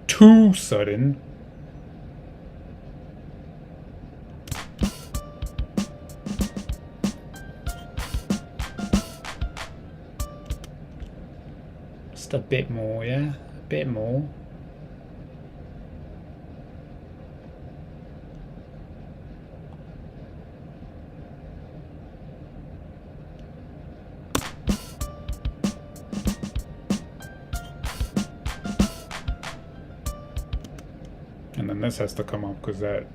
Too sudden. Just a bit more, yeah? A bit more. And then this has to come up because that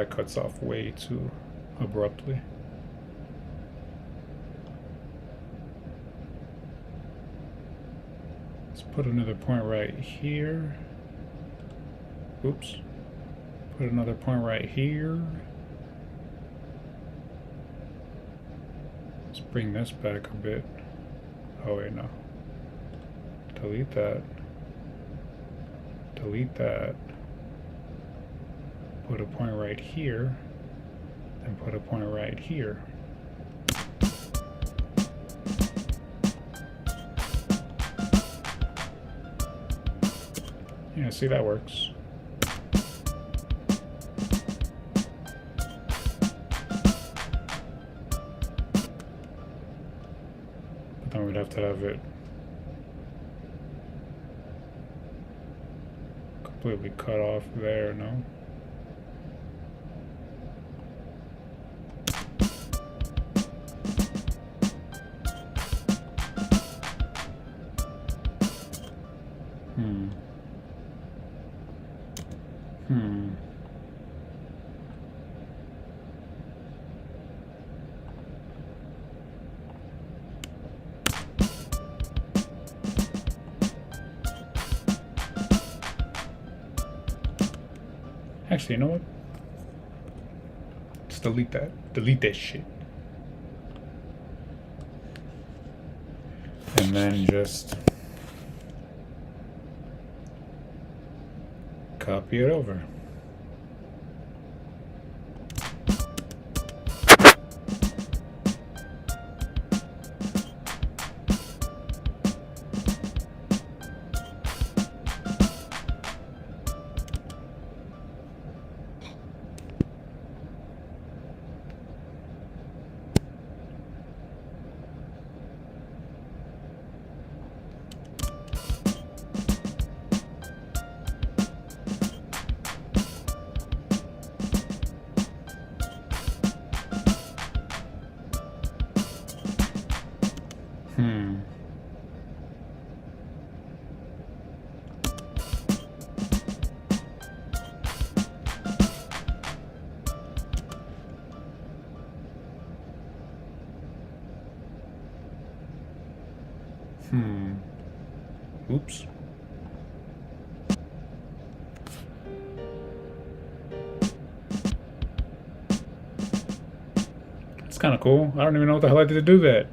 cuts off way too abruptly. Let's put another point right here. Oops. Put another point right here. Let's bring this back a bit. Oh wait, no. Delete that. Delete that. Put a point right here. And put a point right here. Yeah, see, that works. But then we'd have to have it completely cut off there, no? Actually, you know what? Just delete that. Delete that shit. And then just copy it over. Oops. It's kind of cool. I don't even know what the hell I did to do that.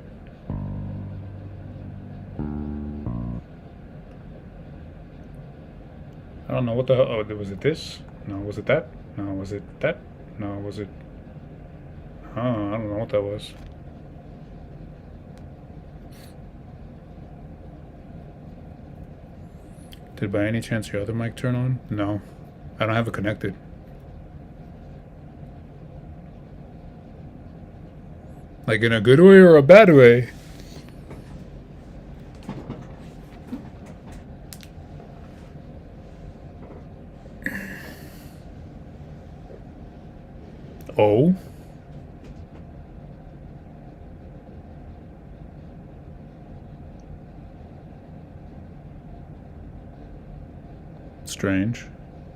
I don't know what the hell. Oh, was it this? No, was it that? No, was it that? No, was it? I don't know what that was. Did by any chance your other mic turn on? No. I don't have it connected. Like in a good way or a bad way? Oh? Strange.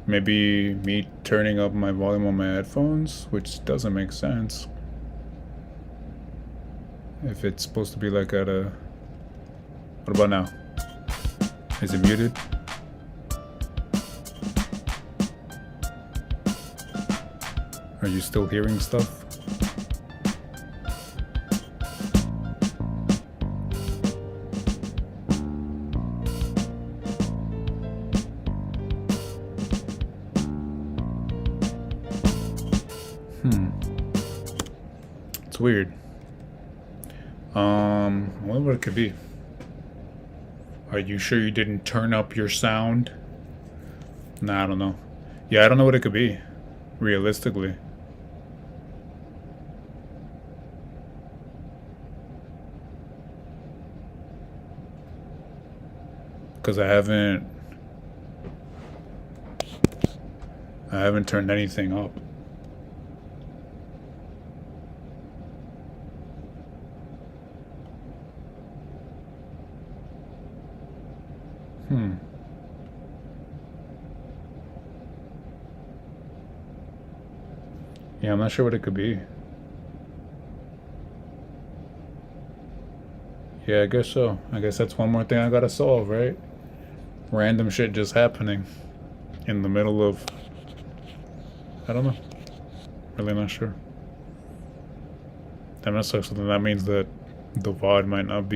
Maybe me turning up my volume on my headphones, which doesn't make sense. If it's supposed to be like at a... What about now? Is it muted? Are you still hearing stuff? It's weird. I wonder what it could be. Are you sure you didn't turn up your sound? Nah, I don't know. Yeah, I don't know what it could be. Realistically. Because I haven't turned anything up. Yeah, I'm not sure what it could be. Yeah, I guess so. I guess that's one more thing I gotta solve, right? Random shit just happening in the middle of... I don't know. Really not sure. That sucks. Then that means that the VOD might not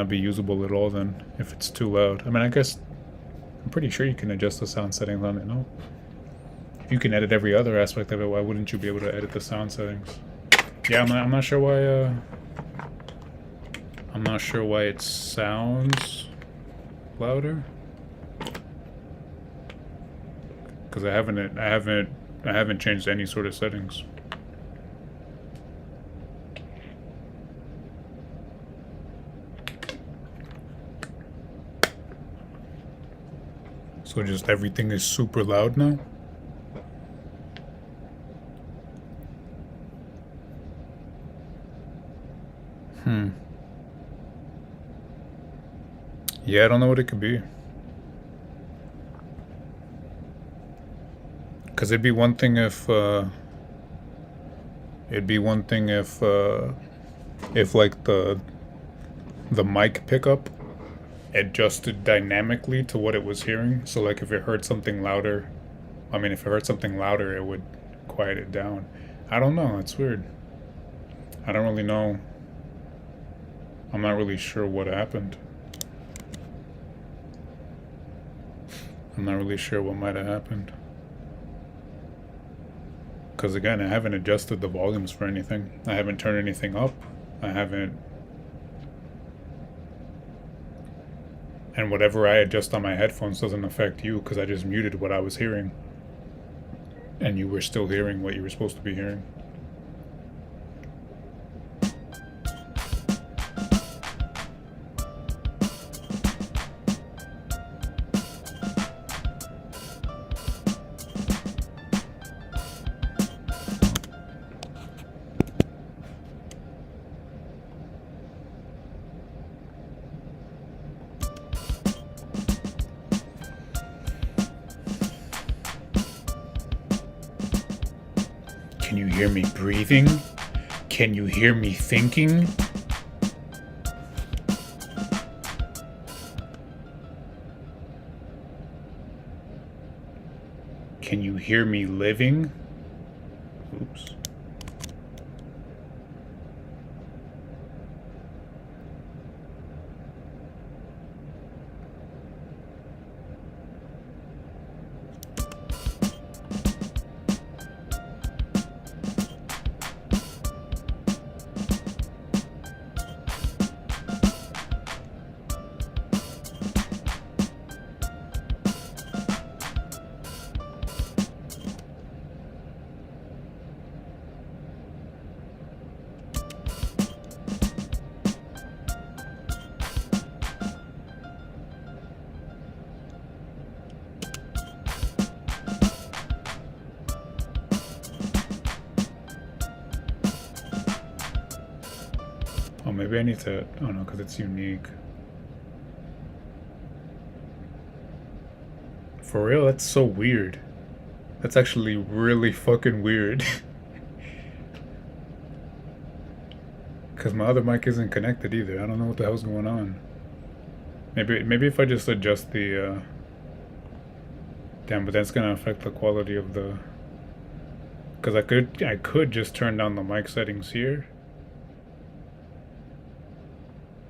be usable at all then, if it's too loud. I mean, I guess... I'm pretty sure you can adjust the sound settings on it, no? If you can edit every other aspect of it, why wouldn't you be able to edit the sound settings? Yeah, I'm not sure why, I'm not sure why it sounds louder. Because I haven't changed any sort of settings. So just everything is super loud now? Yeah, I don't know what it could be. Because it'd be one thing if like the mic pickup adjusted dynamically to what it was hearing. So like if it heard something louder I mean, if I heard something louder, it would quiet it down. I don't know. It's weird. I don't really know. I'm not really sure what happened. I'm not really sure what might have happened. Because again, I haven't adjusted the volumes for anything. I haven't turned anything up. I haven't. And whatever I adjust on my headphones doesn't affect you because I just muted what I was hearing. And you were still hearing what you were supposed to be hearing. Can you hear me breathing? Can you hear me thinking? Can you hear me living? Oops. Oh, maybe I need to. Oh no, because it's unique. For real, that's so weird. That's actually really fucking weird. Because my other mic isn't connected either. I don't know what the hell's going on. Maybe if I just adjust the. Damn, but that's gonna affect the quality of the. Because I could just turn down the mic settings here.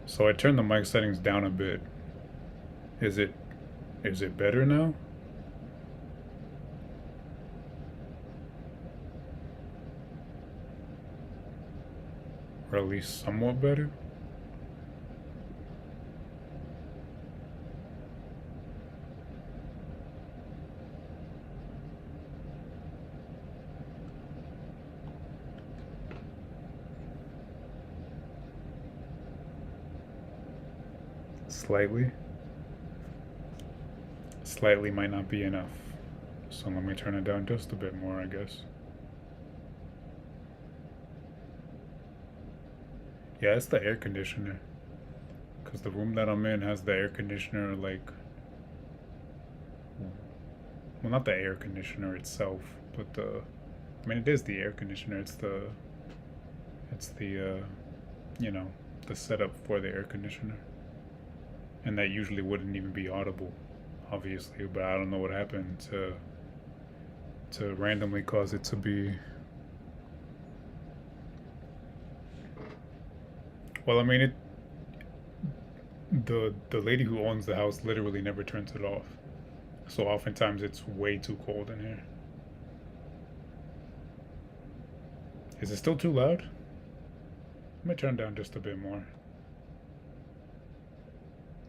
So I turned the mic settings down a bit. Is it better now? Or at least somewhat better? Slightly. Slightly might not be enough. So let me turn it down just a bit more, I guess. Yeah, it's the air conditioner. Because the room that I'm in has the air conditioner, like... Well, not the air conditioner itself, but the... I mean, it is the air conditioner. It's the... you know, the setup for the air conditioner. And that usually wouldn't even be audible, obviously, but I don't know what happened to randomly cause it to be. Well, I mean, the lady who owns the house literally never turns it off, so oftentimes it's way too cold in here. Is it still too loud? Let me turn down just a bit more.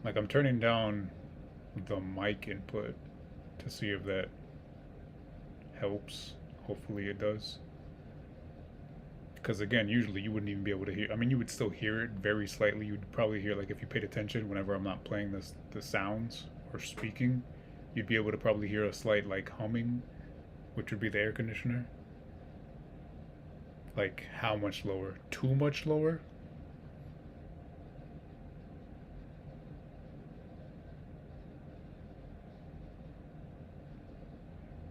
Like, I'm turning down the mic input to see if that helps. Hopefully it does. Because again, usually you wouldn't even be able to hear. I mean, you would still hear it very slightly. You'd probably hear, like, if you paid attention whenever I'm not playing the sounds or speaking, you'd be able to probably hear a slight, like, humming, which would be the air conditioner. Like, how much lower? Too much lower?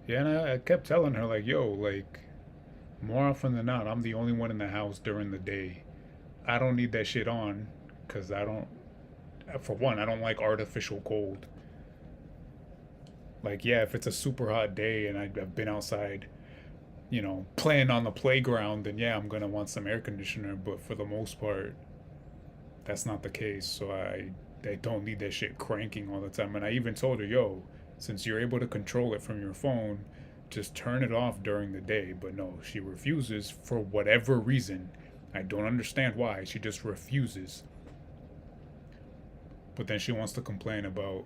Yeah, and I kept telling her, like, yo, like, more often than not, I'm the only one in the house during the day. I don't need that shit on, because I don't, for one, I don't like artificial cold. Like, yeah, if it's a super hot day and I've been outside, you know, playing on the playground, then yeah, I'm gonna want some air conditioner. But for the most part, that's not the case. So I don't need that shit cranking all the time. And I even told her, yo, since you're able to control it from your phone, just turn it off during the day. But no, she refuses for whatever reason. I don't understand why. She just refuses. But then she wants to complain about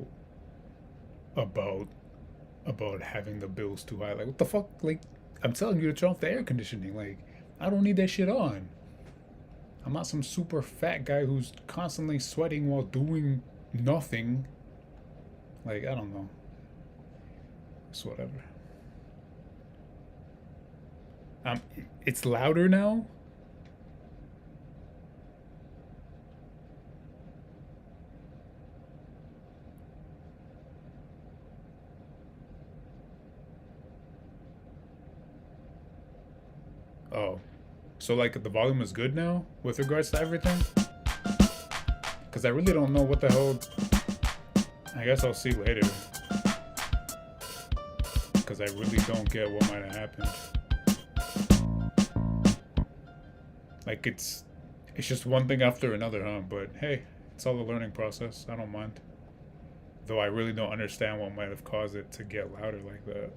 about having the bills too high. Like, what the fuck? Like, I'm telling you to turn off the air conditioning. Like, I don't need that shit on. I'm not some super fat guy who's constantly sweating while doing nothing. Like, I don't know. It's whatever. Um, it's louder now. Oh, so like the volume is good now with regards to everything? Because I really don't know what the hell. I guess I'll see later. Because I really don't get what might have happened. Like it's just one thing after another, huh? But hey, it's all a learning process. I don't mind. Though I really don't understand what might have caused it to get louder like that.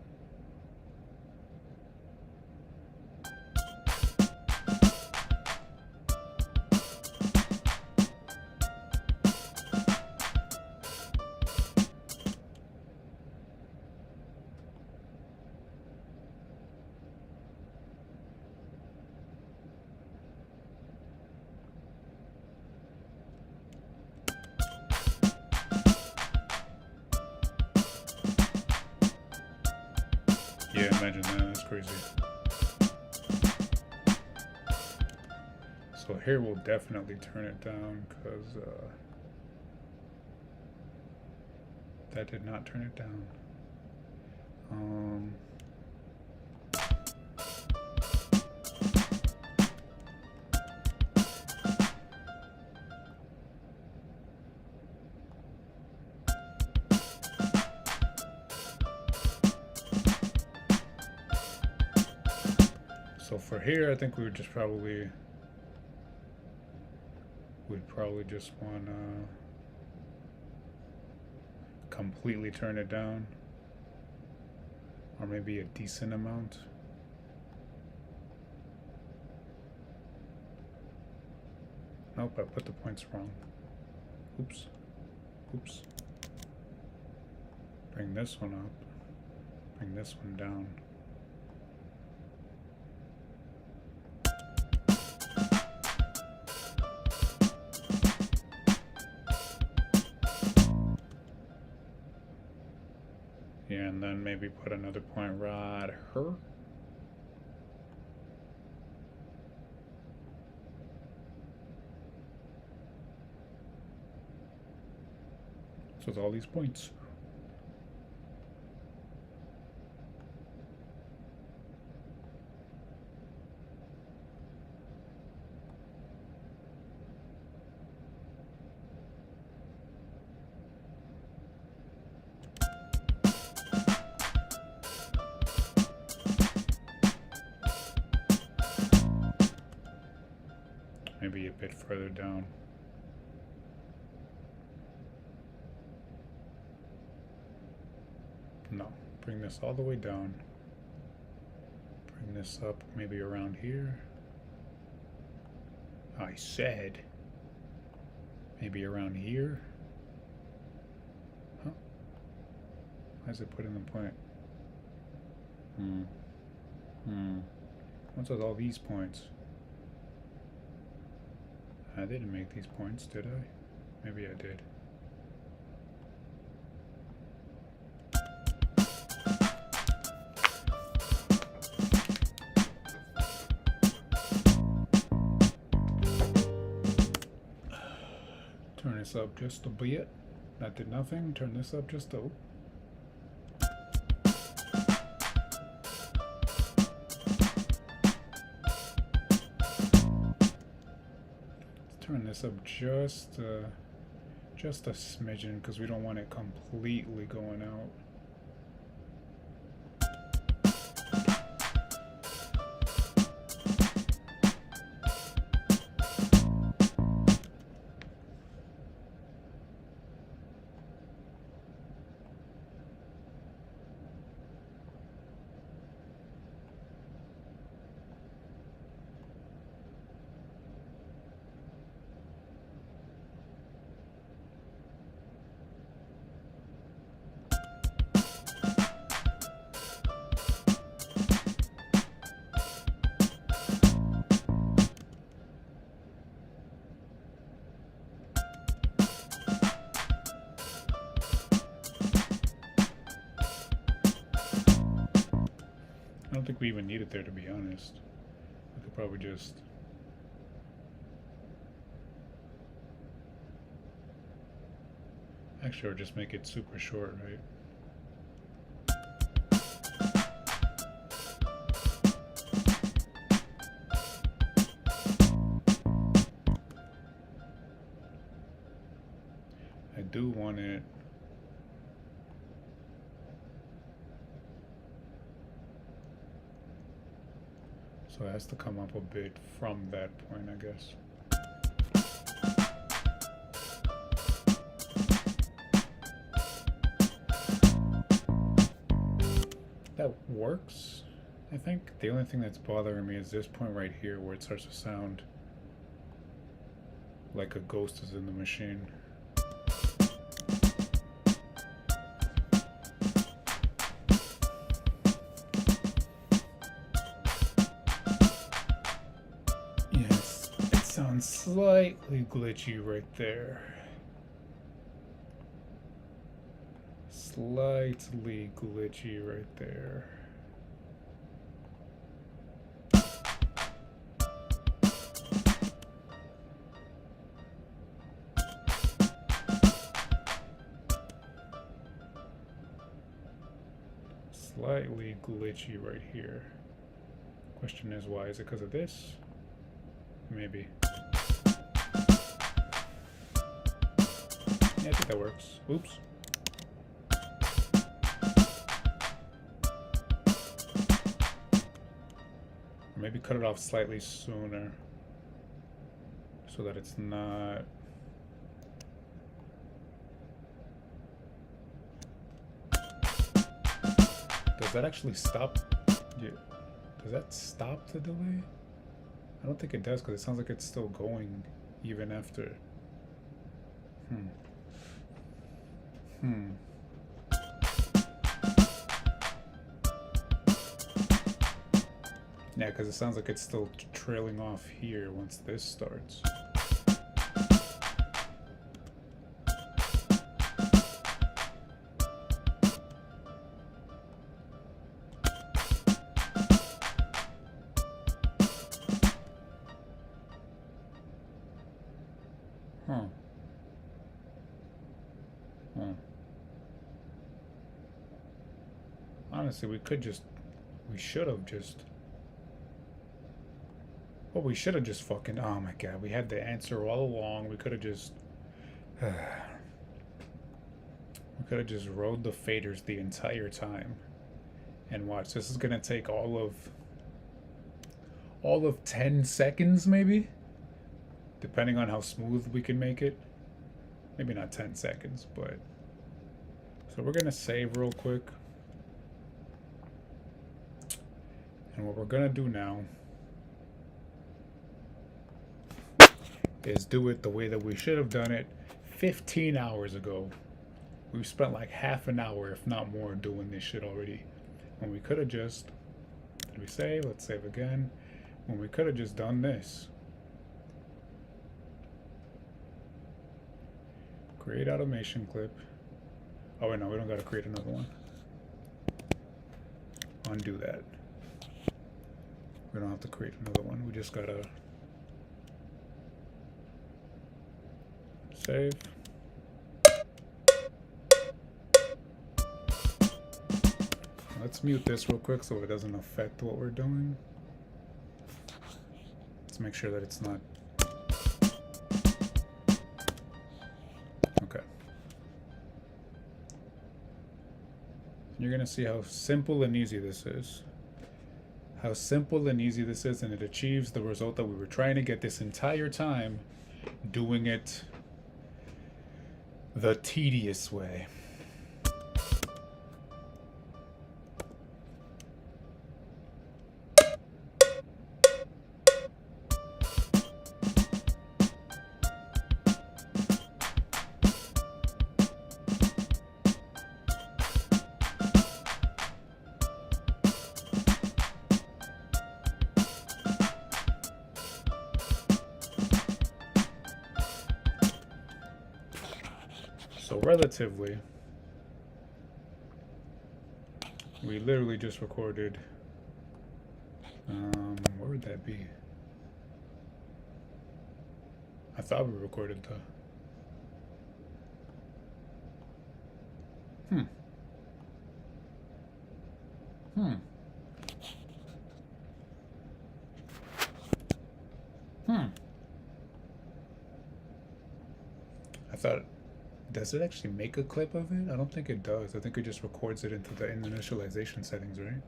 Yeah, imagine that. That's crazy. So here we'll definitely turn it down because that did not turn it down. Um, so for here, I think we'd probably just want to completely turn it down, or maybe a decent amount. Nope, I put the points wrong. Oops. Oops. Bring this one up. Bring this one down. Yeah, and then maybe put another point right here. So it's all these points. Maybe a bit further down. No, bring this all the way down. Bring this up maybe around here. I said maybe around here. Huh? Why is it putting the point? What's with all these points? I didn't make these points, did I? Maybe I did. Turn this up just a bit. That did nothing. Turn this up just a... Turn this up just a smidgen because we don't want it completely going out. don't think we even need it there, to be honest. We could probably just... Actually, or just make it super short, right? I do want it... So it has to come up a bit from that point, I guess. That works, I think. The only thing that's bothering me is this point right here where it starts to sound like a ghost is in the machine. Yes, it sounds slightly glitchy right there. Slightly glitchy right there. Slightly glitchy right here. Question is, why? Is it because of this? Maybe. Yeah, I think that works. Oops. Or maybe cut it off slightly sooner so that it's not... Does that actually stop? Yeah. Does that stop the delay? I don't think it does, because it sounds like it's still going even after. Yeah, because it sounds like it's still trailing off here once this starts. Honestly, we should have just... Well, we should have just fucking... Oh my god, we had the answer all along. We could have just... we could have just rode the faders the entire time. And watch, this is gonna take all of 10 seconds, maybe? Depending on how smooth we can make it. Maybe not 10 seconds, but... So we're gonna save real quick. And what we're gonna do now is do it the way that we should have done it 15 hours ago. We've spent like half an hour, if not more, doing this shit already. When we could have just... Did we save? Let's save again. When we could have just done this. Create automation clip. Oh wait, no, we don't gotta create another one. Undo that. We don't have to create another one. We just gotta save. Let's mute this real quick so it doesn't affect what we're doing. Let's make sure that it's not... Okay. You're gonna see how simple and easy this is. How simple and easy this is, and it achieves the result that we were trying to get this entire time, doing it the tedious way. So relatively, we literally just recorded Where would that be? I thought we recorded the... I thought... Does it actually make a clip of it? I don't think it does. I think it just records it into the initialization settings, right?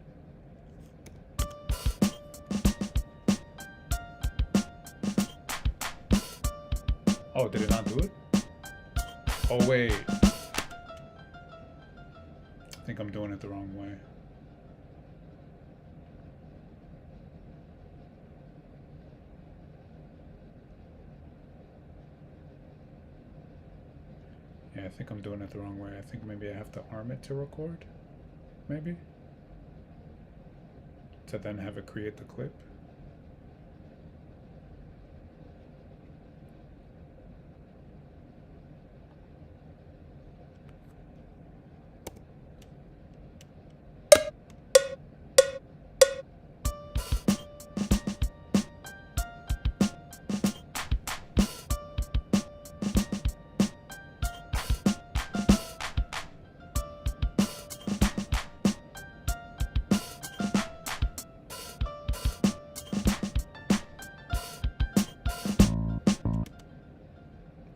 Oh, did it not do it? Oh, wait. I think I'm doing it the wrong way. Yeah, I think I'm doing it the wrong way. I think maybe I have to arm it to record. Maybe? To then have it create the clip.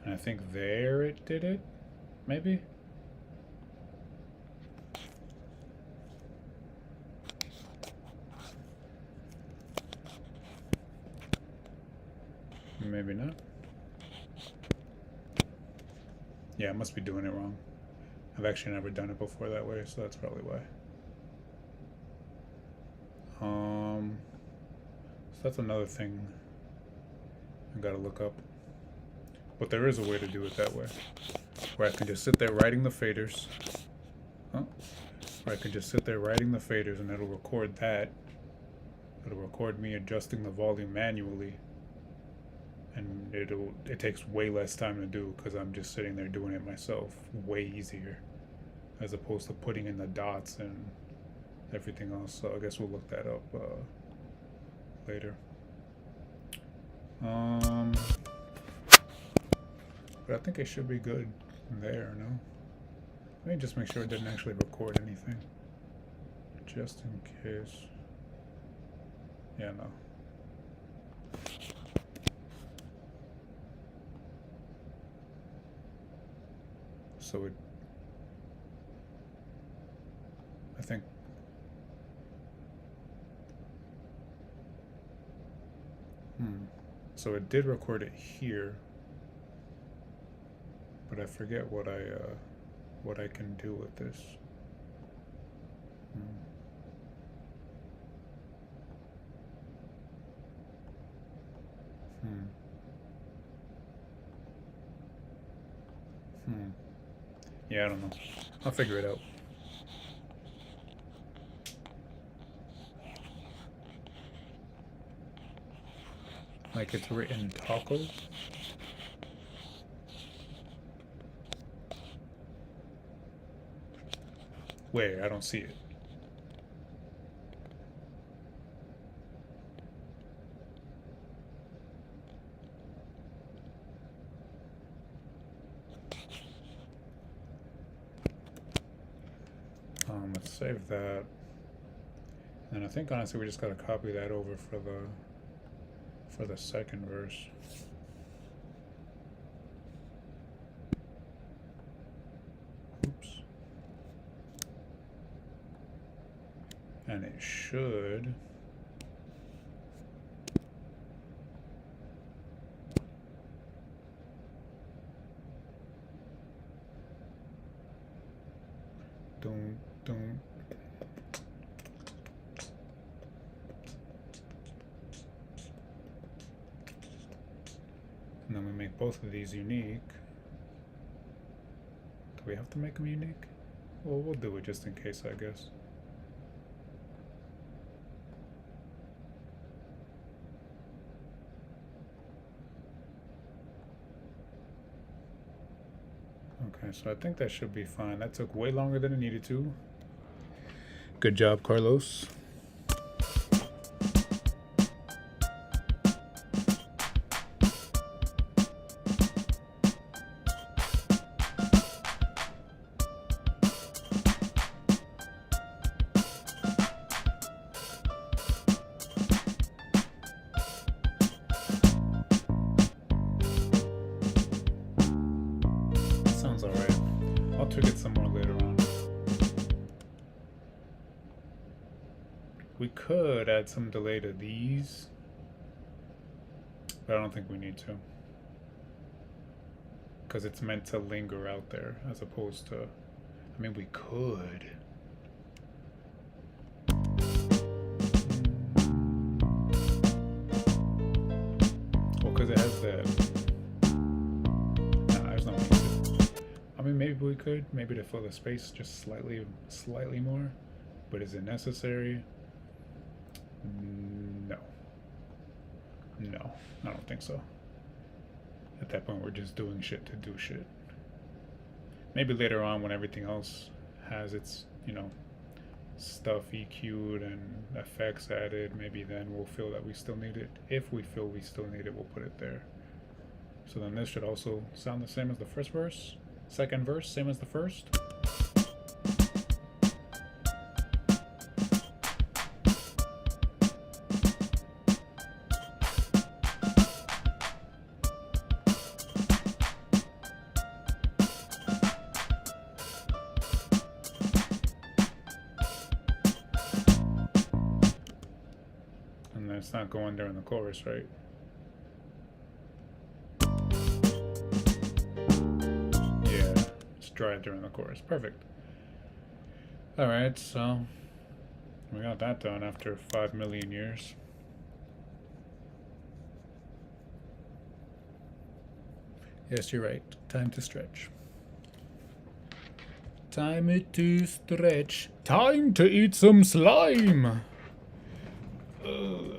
And I think there it did it, maybe? Maybe not. Yeah, I must be doing it wrong. I've actually never done it before that way, so that's probably why. So that's another thing I gotta look up. But there is a way to do it that way, where I can just sit there writing the faders. Where I can just sit there writing the faders, and it'll record that. It'll record me adjusting the volume manually, and it takes way less time to do because I'm just sitting there doing it myself. Way easier, as opposed to putting in the dots and everything else. So I guess we'll look that up later. But I think it should be good there, no? Let me just make sure it didn't actually record anything. Just in case. Yeah, no. So it... I think... So it did record it here. But I forget what I can do with this. Yeah, I don't know. I'll figure it out. Like it's written tacos. Where? I don't see it. Let's save that. And I think honestly we just gotta copy that over for the second verse. Oops. And it should... Don't. And then we make both of these unique. Do we have to make them unique? Well, we'll do it just in case, I guess. Okay, so I think that should be fine. That took way longer than it needed to. Good job, Carlos. could add some delay to these, but I don't think we need to, because it's meant to linger out there as opposed to, I mean, we could. Well, because it has that. Nah, there's no need. I mean, maybe we could, maybe to fill the space just slightly more, but is it necessary? No. No, I don't think so. At that point, we're just doing shit to do shit. Maybe later on, when everything else has its, you know, stuff EQ'd and effects added, maybe then we'll feel that we still need it. If we feel we still need it, we'll put it there. So then this should also sound the same as the first verse. Second verse, same as the first. And then it's not going during the chorus, right? Dry during the chorus. Perfect. Alright, so we got that done after 5 million years. Yes, you're right. Time to stretch. Time to stretch. Time to eat some slime! Ugh.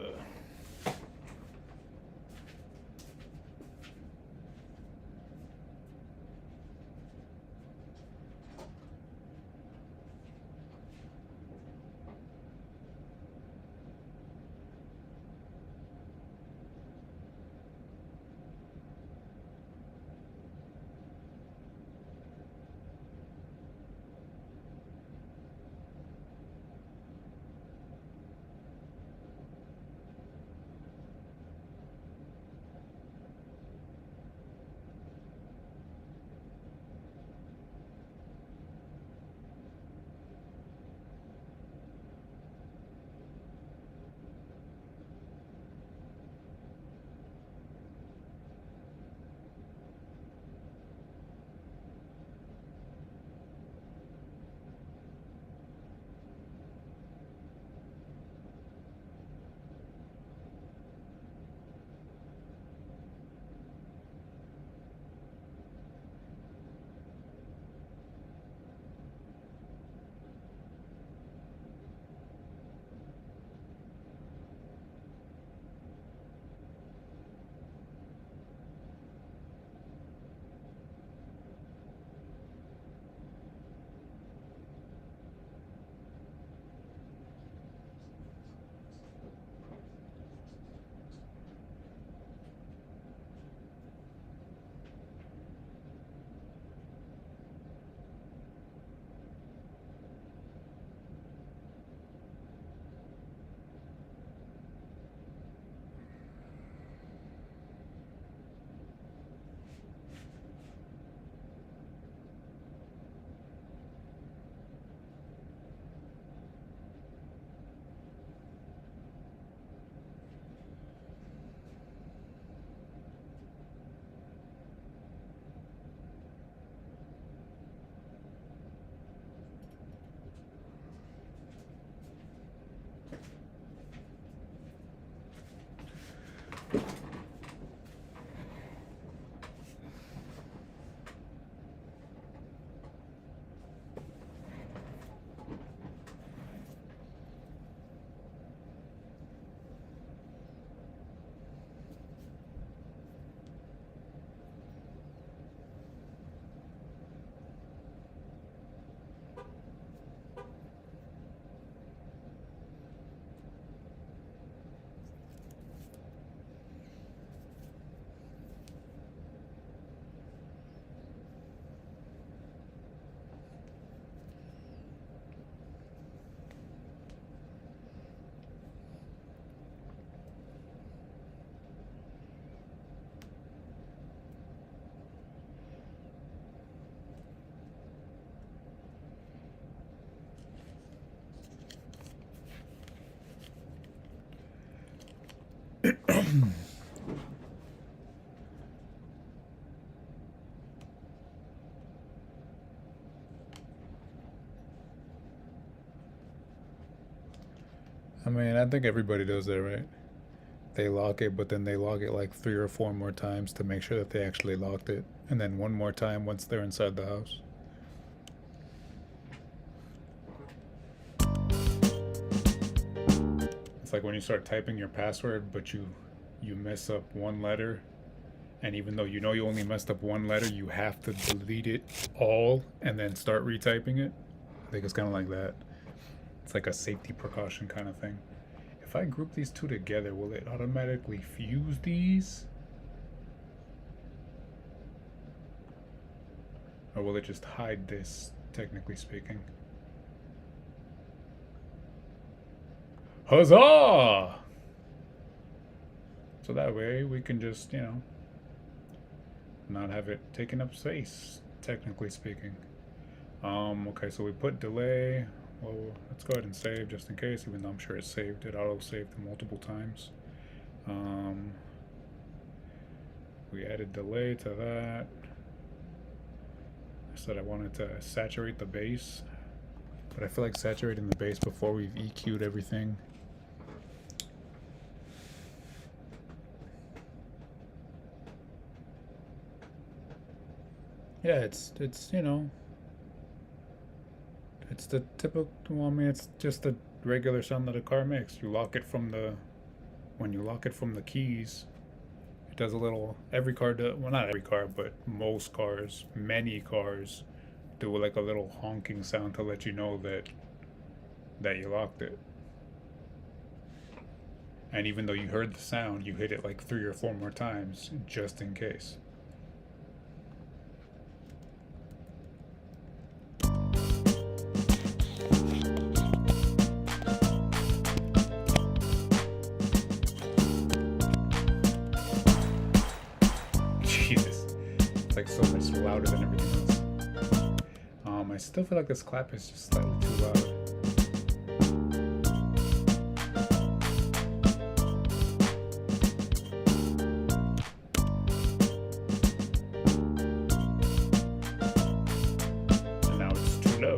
I mean, I think everybody does that, right? They lock it, but then they lock it like 3 or 4 more times to make sure that they actually locked it. And then one more time once they're inside the house. It's like when you start typing your password, but you mess up one letter, and even though you know you only messed up one letter, you have to delete it all and then start retyping it. I think it's kind of like that. It's like a safety precaution kind of thing. If I group these two together, will it automatically fuse these? Or will it just hide this, technically speaking? Huzzah! So that way we can just, you know, not have it taking up space, technically speaking. Okay, so we put delay. Well, let's go ahead and save just in case, even though I'm sure it's saved. It auto-saved multiple times. We added delay to that. I said I wanted to saturate the base, but I feel like saturating the base before we've EQ'd everything. Yeah, it's you know, it's the typical. Well, I mean, it's just the regular sound that a car makes. You lock it from the when you lock it from the keys. It does a little. Every car does. Well, not every car, but most cars, many cars, do like a little honking sound to let you know that you locked it. And even though you heard the sound, you hit it like 3 or 4 more times just in case. Jesus, it's like so much louder than everything else. I still feel like this clap is just slightly too loud. And now it's too low.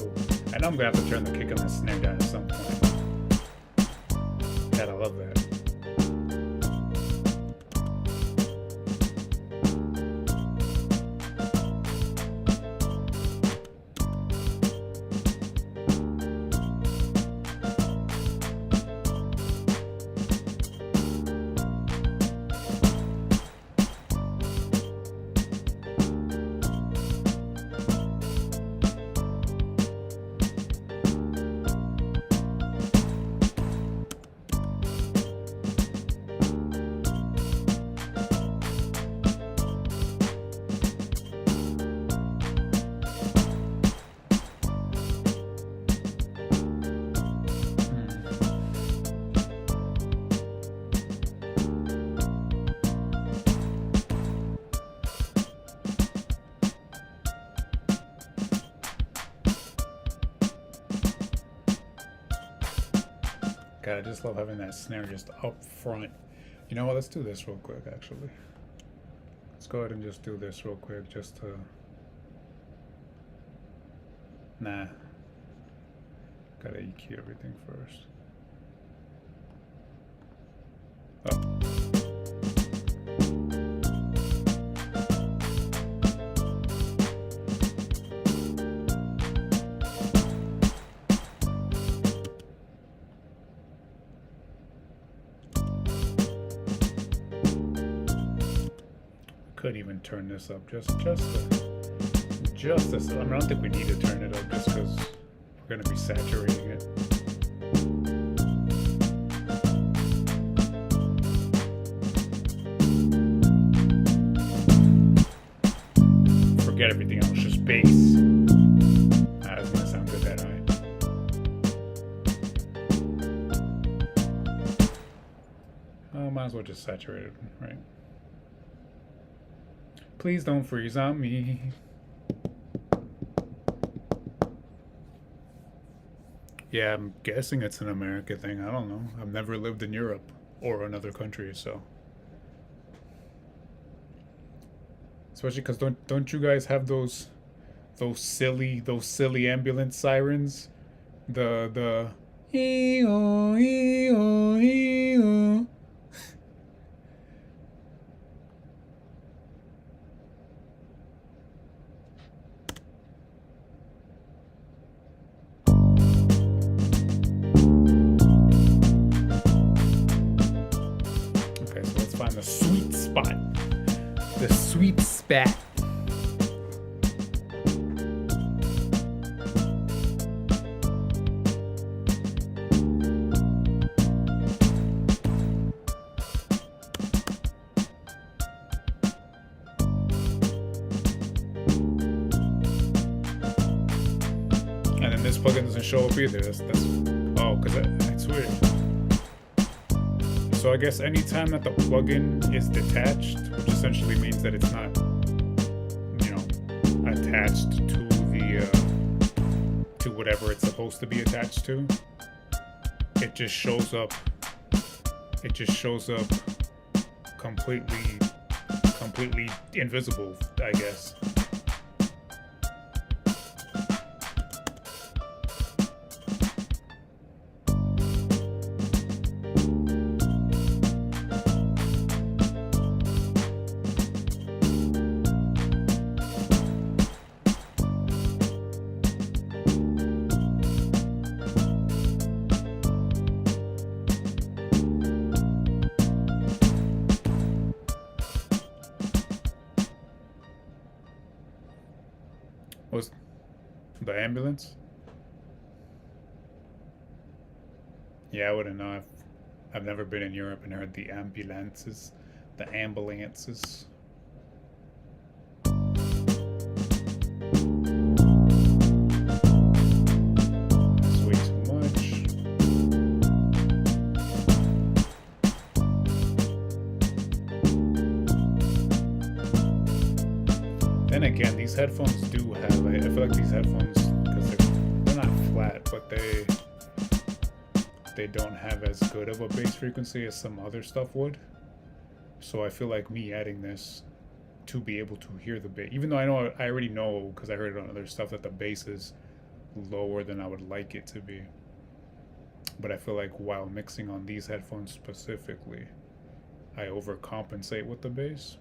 I know I'm gonna have to turn the kick on the snare down at some point. God, I love that. God, I just love having that snare just up front. You know what? Let's do this real quick, actually. Let's go ahead and just do this real quick, just to... Nah. Gotta EQ everything first. Oh. Could even turn this up just this. I mean, I don't think we need to turn it up just because we're gonna be saturating it. Forget everything else, just bass. That's gonna sound good that high. Might as well just saturate it, right? Please don't freeze on me. Yeah, I'm guessing it's an America thing. I don't know. I've never lived in Europe or another country, so Especially because don't you guys have those silly ambulance sirens? The ee-oh, ee-oh, ee-oh. Okay, so let's find the sweet spot. The sweet spot. And then this plugin doesn't show up either. That's oh, because that's weird. So I guess anytime that the plugin is detached, which essentially means that it's not, attached to the to whatever it's supposed to be attached to, it just shows up. It just shows up completely invisible, I guess. Was the ambulance? Yeah, I wouldn't know. I've never been in Europe and heard the ambulances. The ambulances. That's way too much. Then again, these headphones do have, I feel like these headphones, because they're not flat, but they don't have as good of a bass frequency as some other stuff would. So I feel like me adding this to be able to hear the bass, even though I already know, because I heard it on other stuff, that the bass is lower than I would like it to be. But I feel like while mixing on these headphones specifically, I overcompensate with the bass.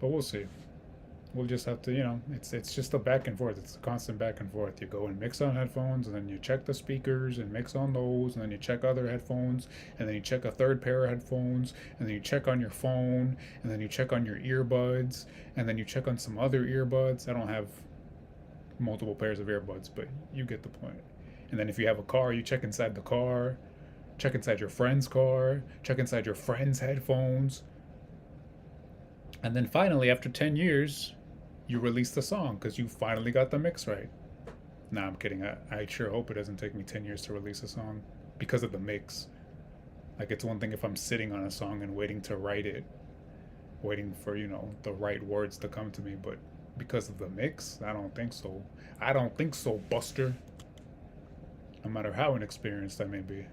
But we'll see. We'll just have to, it's just a back and forth. It's a constant back and forth. You go and mix on headphones, and then you check the speakers and mix on those, and then you check other headphones, and then you check a third pair of headphones, and then you check on your phone, and then you check on your earbuds, and then you check on some other earbuds. I don't have multiple pairs of earbuds, but you get the point. And then if you have a car, you check inside the car, check inside your friend's car, check inside your friend's headphones. And then finally, after 10 years, you release the song because you finally got the mix right. Nah, I'm kidding. I sure hope it doesn't take me 10 years to release a song because of the mix. Like, it's one thing if I'm sitting on a song and waiting to write it, waiting for, the right words to come to me. But because of the mix, I don't think so. I don't think so, Buster. No matter how inexperienced I may be.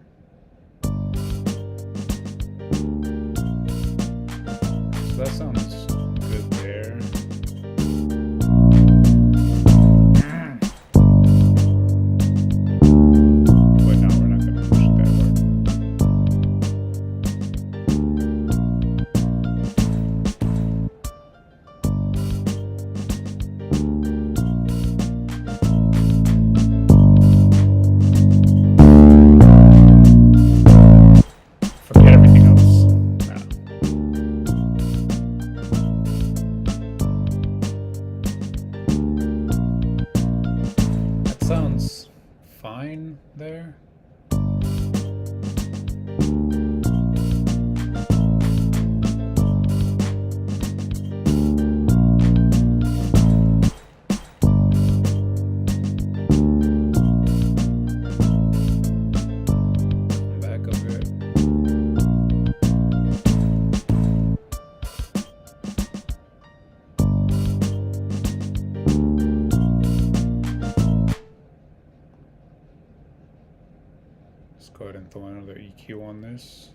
So that sounds good there. But no, we're not going to push it that hard. Forget everything else. That sounds fine there. Back a bit. Let's go ahead and throw another EQ on this.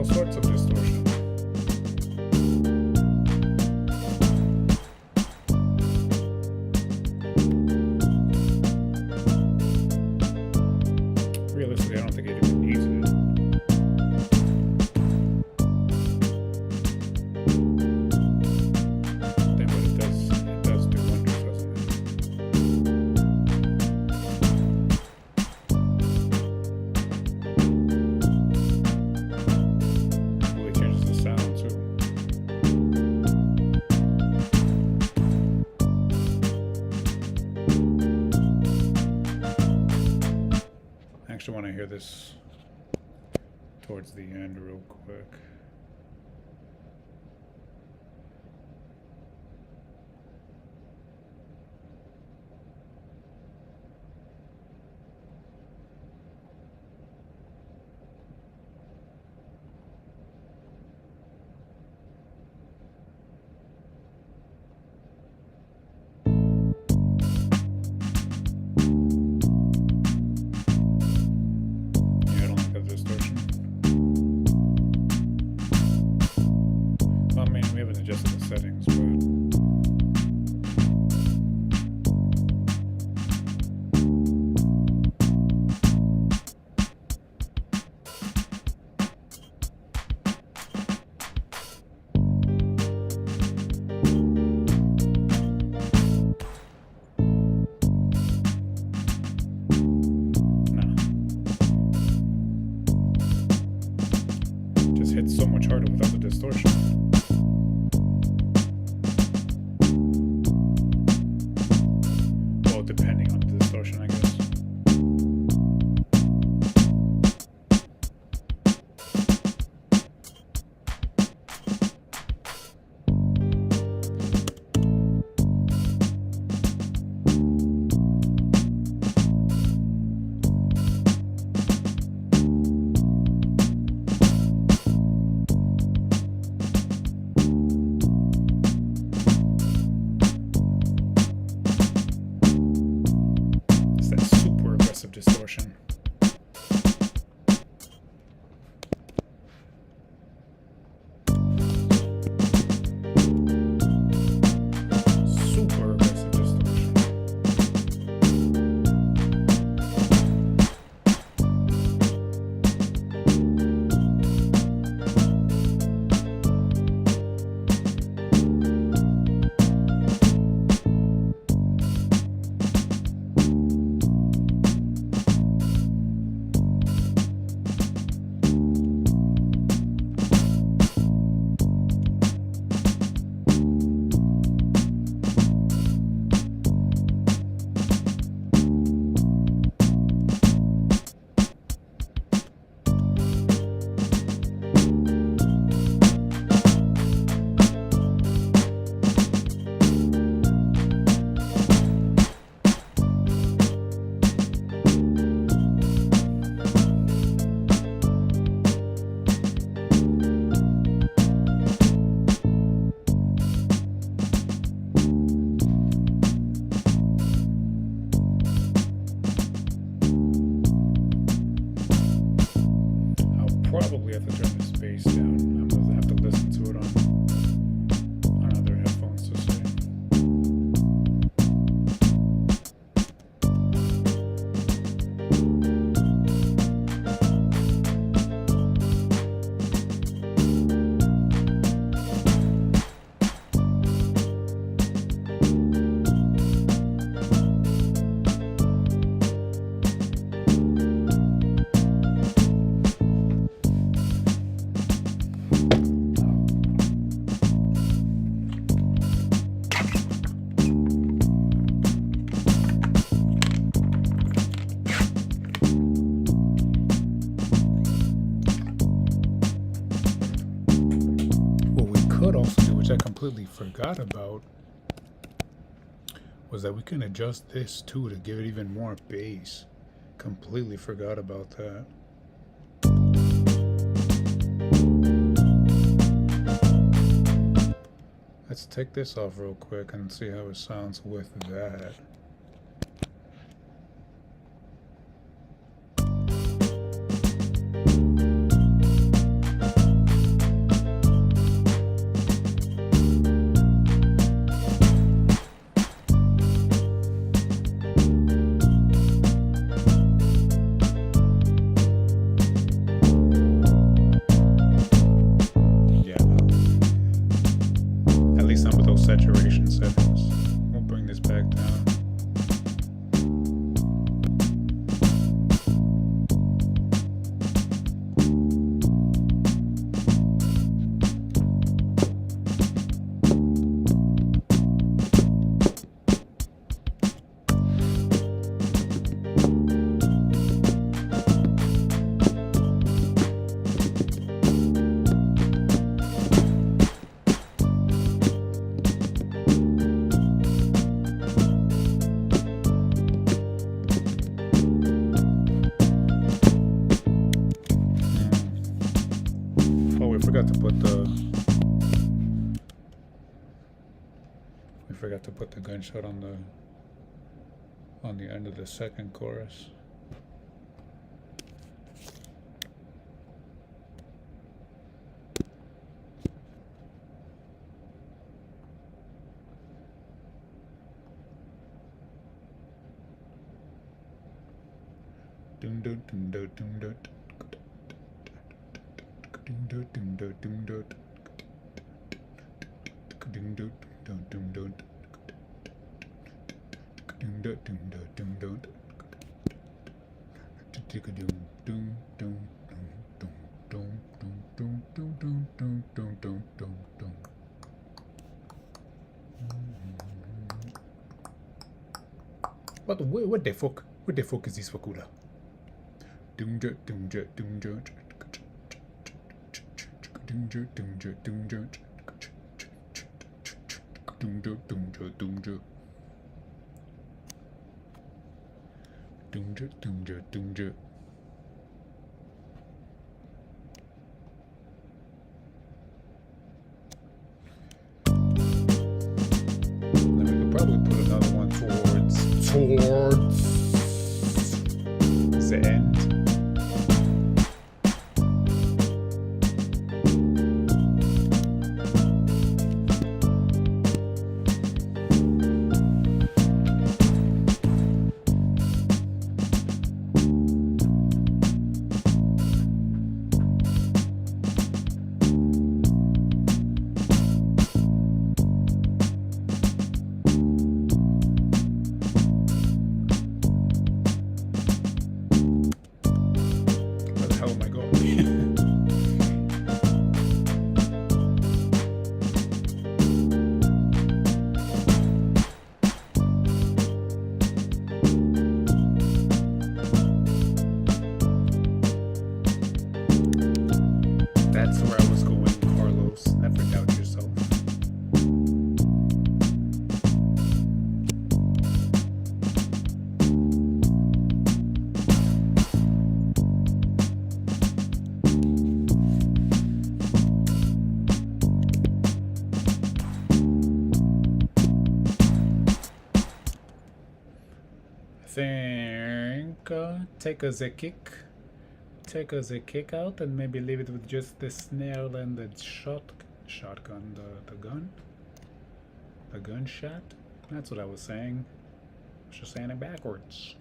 all sorts of distortion. Realistically, I don't think it even needs it. Then, but it does do wonders, doesn't it? Really changes the sound too. I actually want to hear this towards the end real quick. Yeah, I don't like that distortion. I mean, we haven't adjusted the settings, but nah. Just hits so much harder without the distortion. Well, depending on the distortion, I guess. It's that super aggressive distortion. Super aggressive distortion. I'll probably have to turn this bass down. I'm gonna have to listen to it on other headphones to say. What we could also do, which I completely forgot about, was that we can adjust this too to give it even more bass. Completely forgot about that. Let's take this off real quick and see how it sounds with that. forgot to put the gunshot on the end of the second chorus. What the fuck? What the fuck is this for cooler? Then we could probably put another one towards the end. Where the hell am I going? That's where I was going, Carlos. Never doubt yourself. I think take us a kick. Take us a kick out and maybe leave it with just the snare and the shotgun, the gunshot. That's what I was saying. I was just saying it backwards.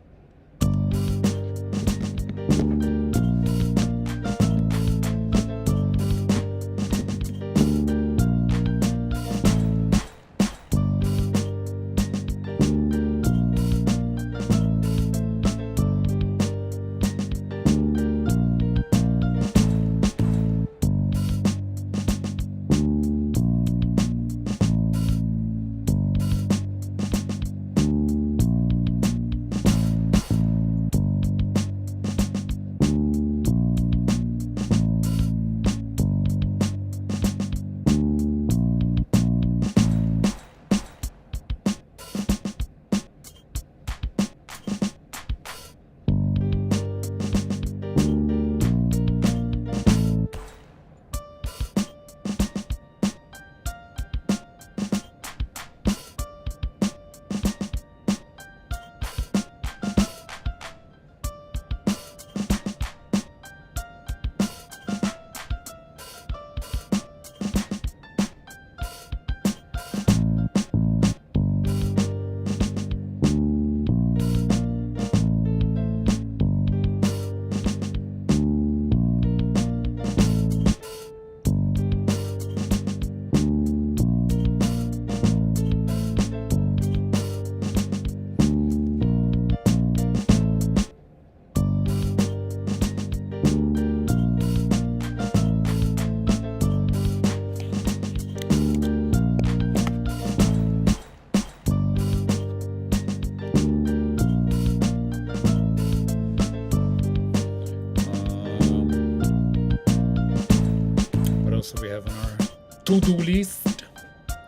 So we have on our to-do list.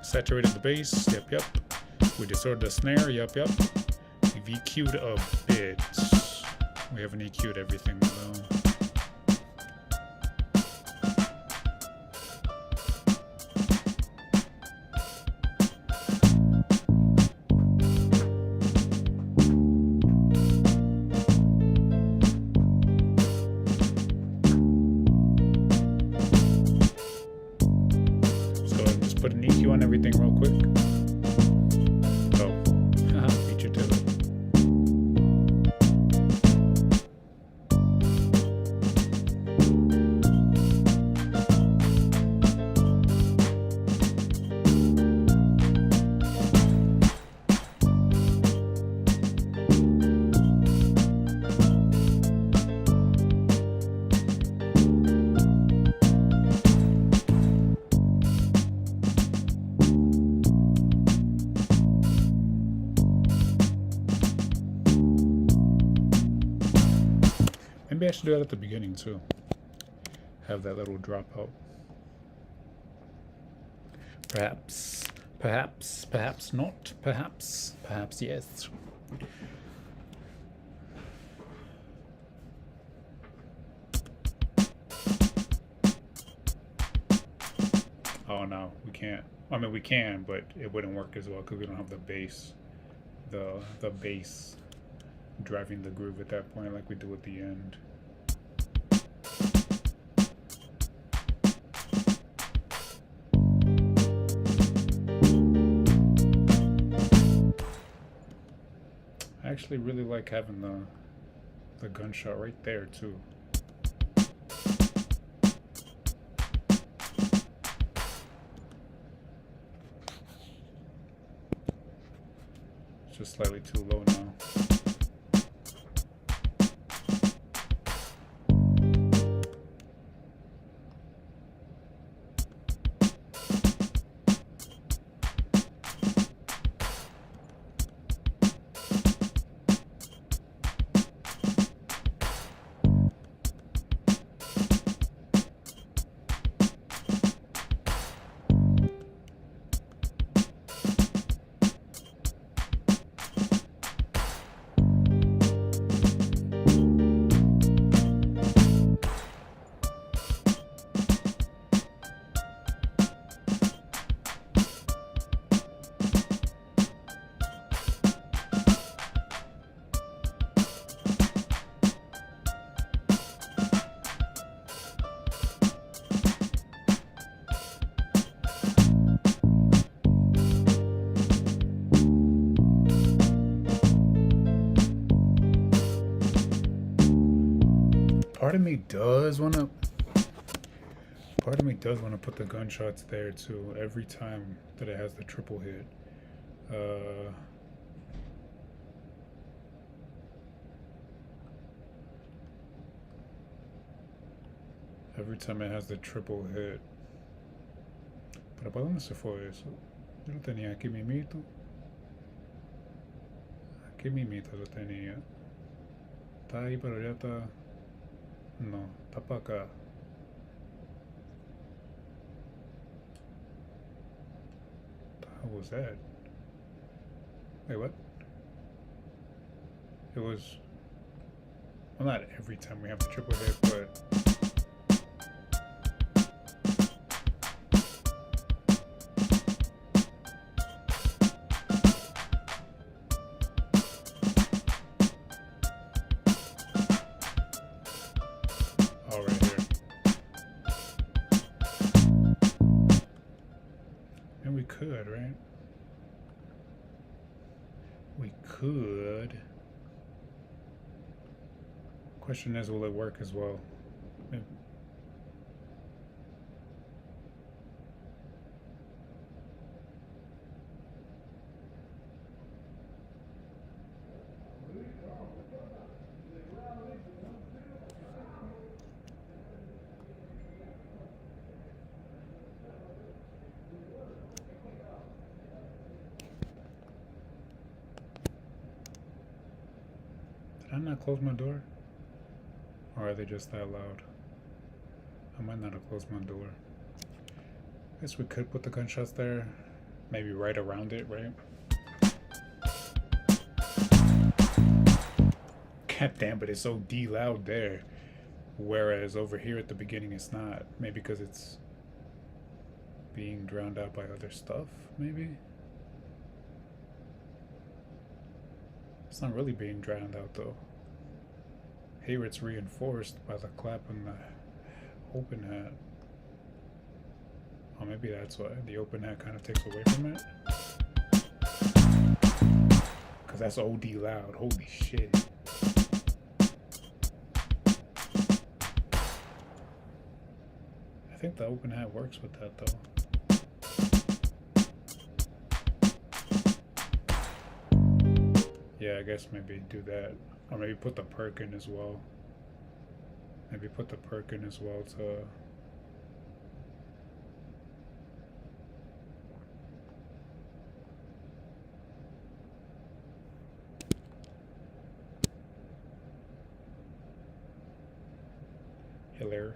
Saturated the bass, yep. We distorted the snare, yep. We've EQ'd a bit. We haven't EQ'd everything though. put an EQ on everything real quick. Oh, beat you to it. Maybe I should do that at the beginning too. Have that little drop out. Perhaps, perhaps not, perhaps yes. Oh no, we can't. I mean, we can, but it wouldn't work as well because we don't have the bass, the bass driving the groove at that point like we do at the end. I actually really like having the gunshot right there too. It's just slightly too low now. Part of me does want to put the gunshots there too every time that it has the triple hit. Every time it has the triple hit. Pero ¿para dónde se fue eso? Yo lo tenía aquí mimito. Aquí mimito lo tenía. Está ahí, pero ya está. No, está para acá. How was that? Wait, what? It was. Well, not every time we have the triple hit, but. Could, right? We could. Question is, will it work as well? Maybe. Did I not close my door? Or are they just that loud? I might not have closed my door. I guess we could put the gunshots there. Maybe right around it, right? God damn, but it's so D-loud there. Whereas over here at the beginning it's not. Maybe because it's being drowned out by other stuff, maybe? It's not really being drowned out though. Here it's reinforced by the clap and the open hat. Oh, maybe that's why the open hat kind of takes away from it. Because that's OD loud. Holy shit. I think the open hat works with that though. Yeah, I guess maybe do that. Or maybe put the perk in as well. Maybe put the perk in as well to... Hiller.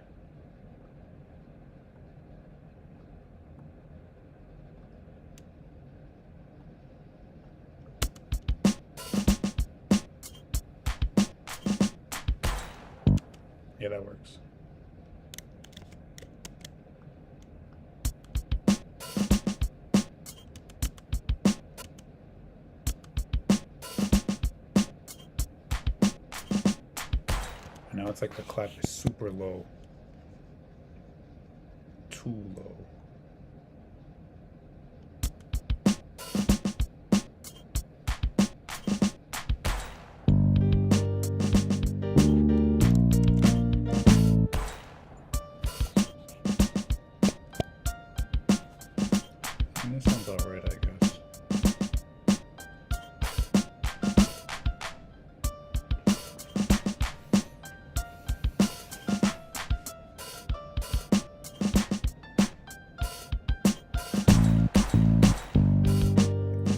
Yeah, that works. And now it's like the clap is super low. Too low. And this sounds alright, I guess.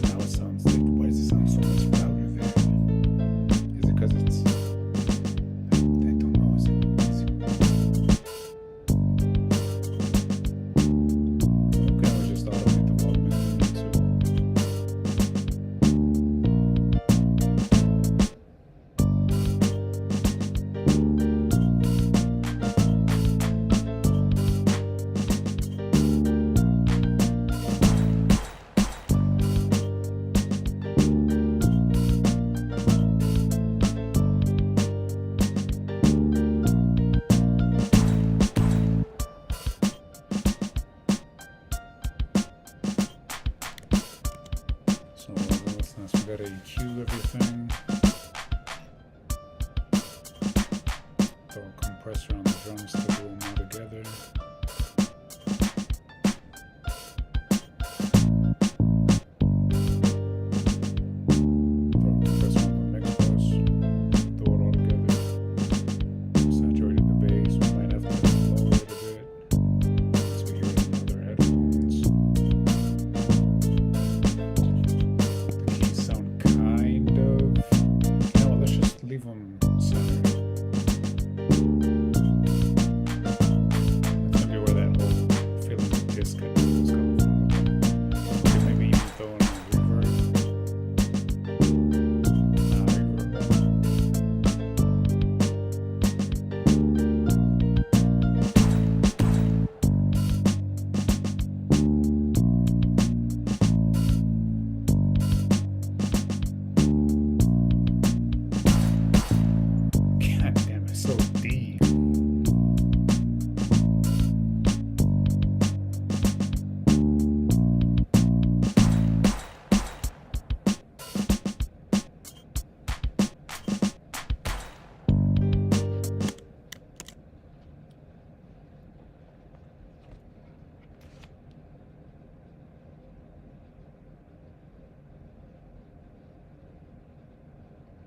Now it sounds like, why does it sound so much louder there? Is it because it's... I don't know. Is it... Okay, we just automate the volume if we need to. So what's next? We gotta EQ everything. Throw a compressor on the drums to glue them all together. Throw a compressor on the mix bus. Throw it all together. Saturated the bass. We might have to lower it a bit. As we hear it in other headphones. The keys sound kind of... No, let's just leave them centered. That's maybe where that whole feeling of disconnect was coming from. Okay, maybe even throw in a reverb. God damn, it's so deep.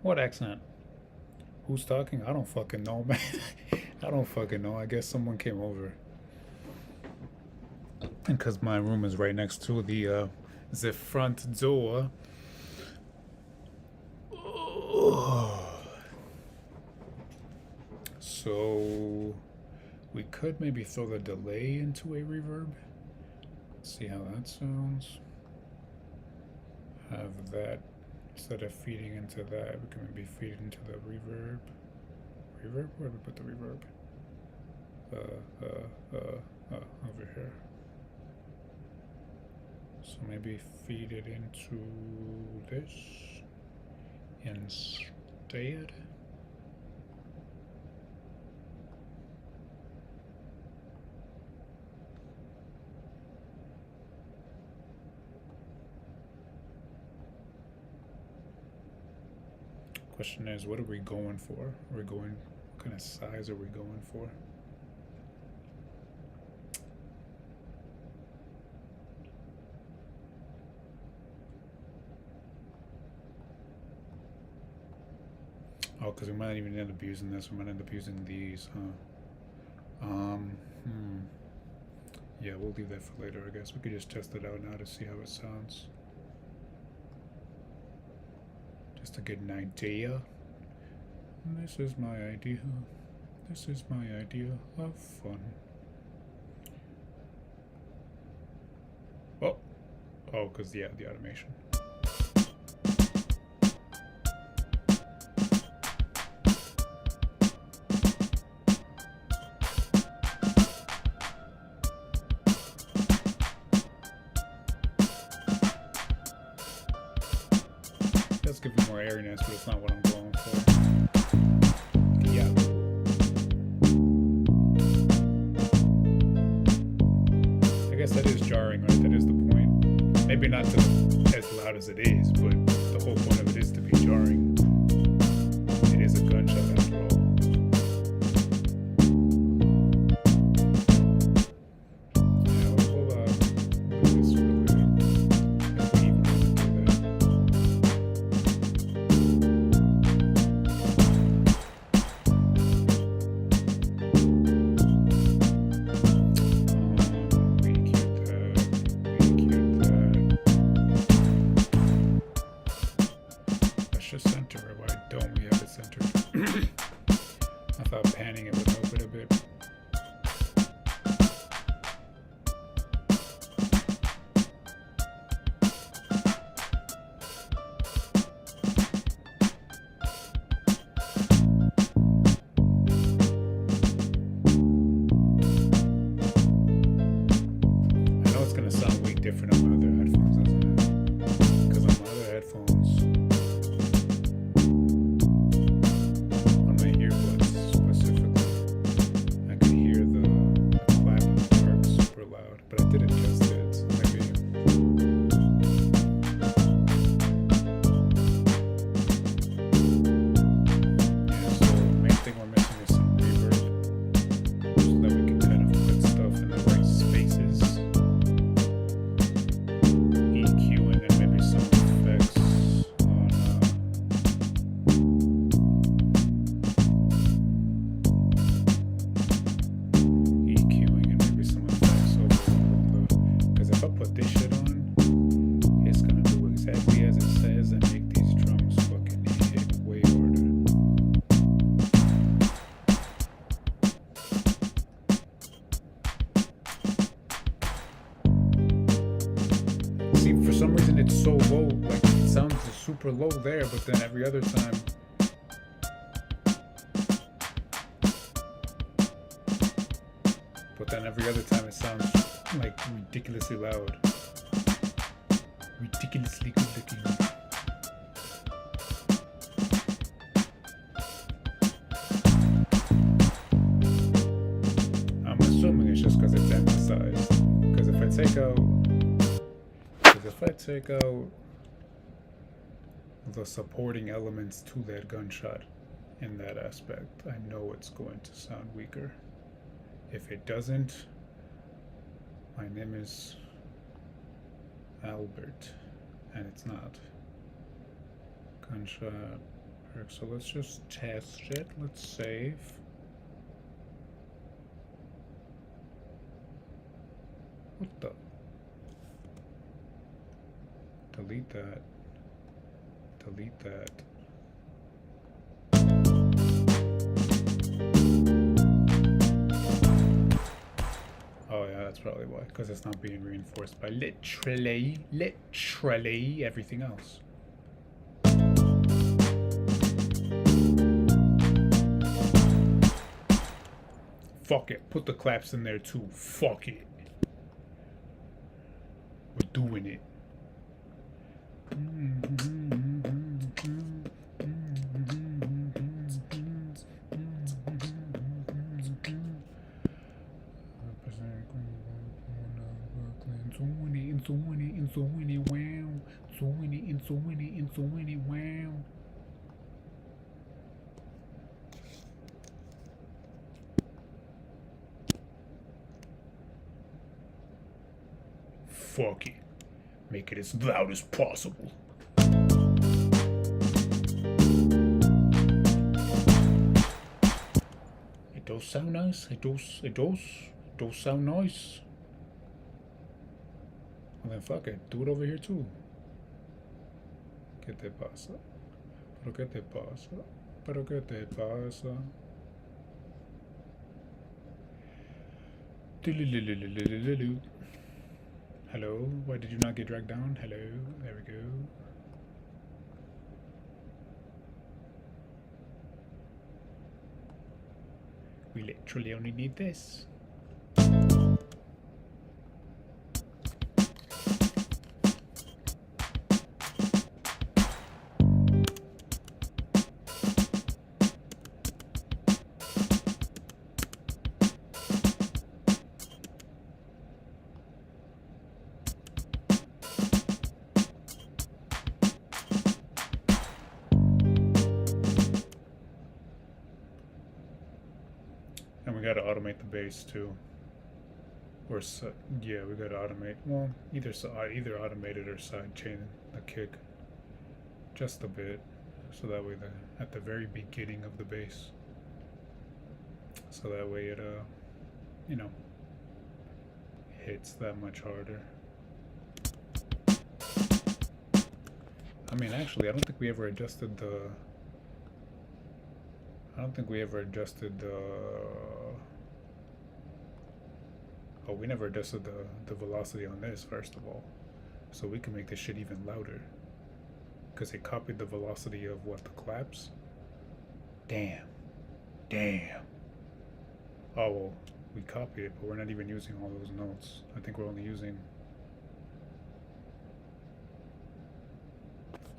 What accent? Who's talking? I don't fucking know, man. I don't fucking know. I guess someone came over. And because my room is right next to the front door. So we could maybe throw the delay into a reverb. See how that sounds. Have that instead of feeding into that, we can maybe feed it into the reverb. Reverb? Where do we put the reverb? Over here. So maybe feed it into this instead. Question is, what are we going for? What kind of size are we going for? Oh, because we might even end up using this. We might end up using these, huh? Yeah, we'll leave that for later, I guess. We could just test it out now to see how it sounds. Just to get an idea. This is my idea. This is my idea of fun. Oh! Oh, because, yeah, the automation. Let's give it more airiness, but it's not what I'm going for. Yeah. I guess that is jarring, right? That is the point. Maybe not as loud as it is, but the whole point of it is to be jarring. It is a gunshot after all. Super low there, but then every other time it sounds like ridiculously loud, ridiculously good looking. I'm assuming it's just because it's emphasized, because if I take out the supporting elements to that gunshot in that aspect, I know it's going to sound weaker. If it doesn't, my name is Albert, and it's not. Gunshot perk. So let's just test it. Let's save. What the? Delete that. Delete that. Oh yeah, that's probably why. Because it's not being reinforced by literally everything else. Fuck it. Put the claps in there too. Fuck it. We're doing it. Wow. fuck it. Make it as loud as possible. It does sound nice. It does sound nice. Well then fuck it. Do it over here too. ¿Qué te pasa? ¿Pero qué te pasa? ¿Pero qué te pasa? Hello? Why did you not get dragged down? Hello? There we go. We literally only need this. And we gotta automate the bass too. Or yeah, we gotta automate. Well, either automated or side chain the kick, just a bit, so that way at the very beginning of the bass, so that way it you know, hits that much harder. I mean, actually, I don't think we ever adjusted the. Oh, we never adjusted the velocity on this, first of all. So we can make this shit even louder. Because it copied the velocity of what, the claps? Damn. Oh, well, we copied it, but we're not even using all those notes. I think we're only using.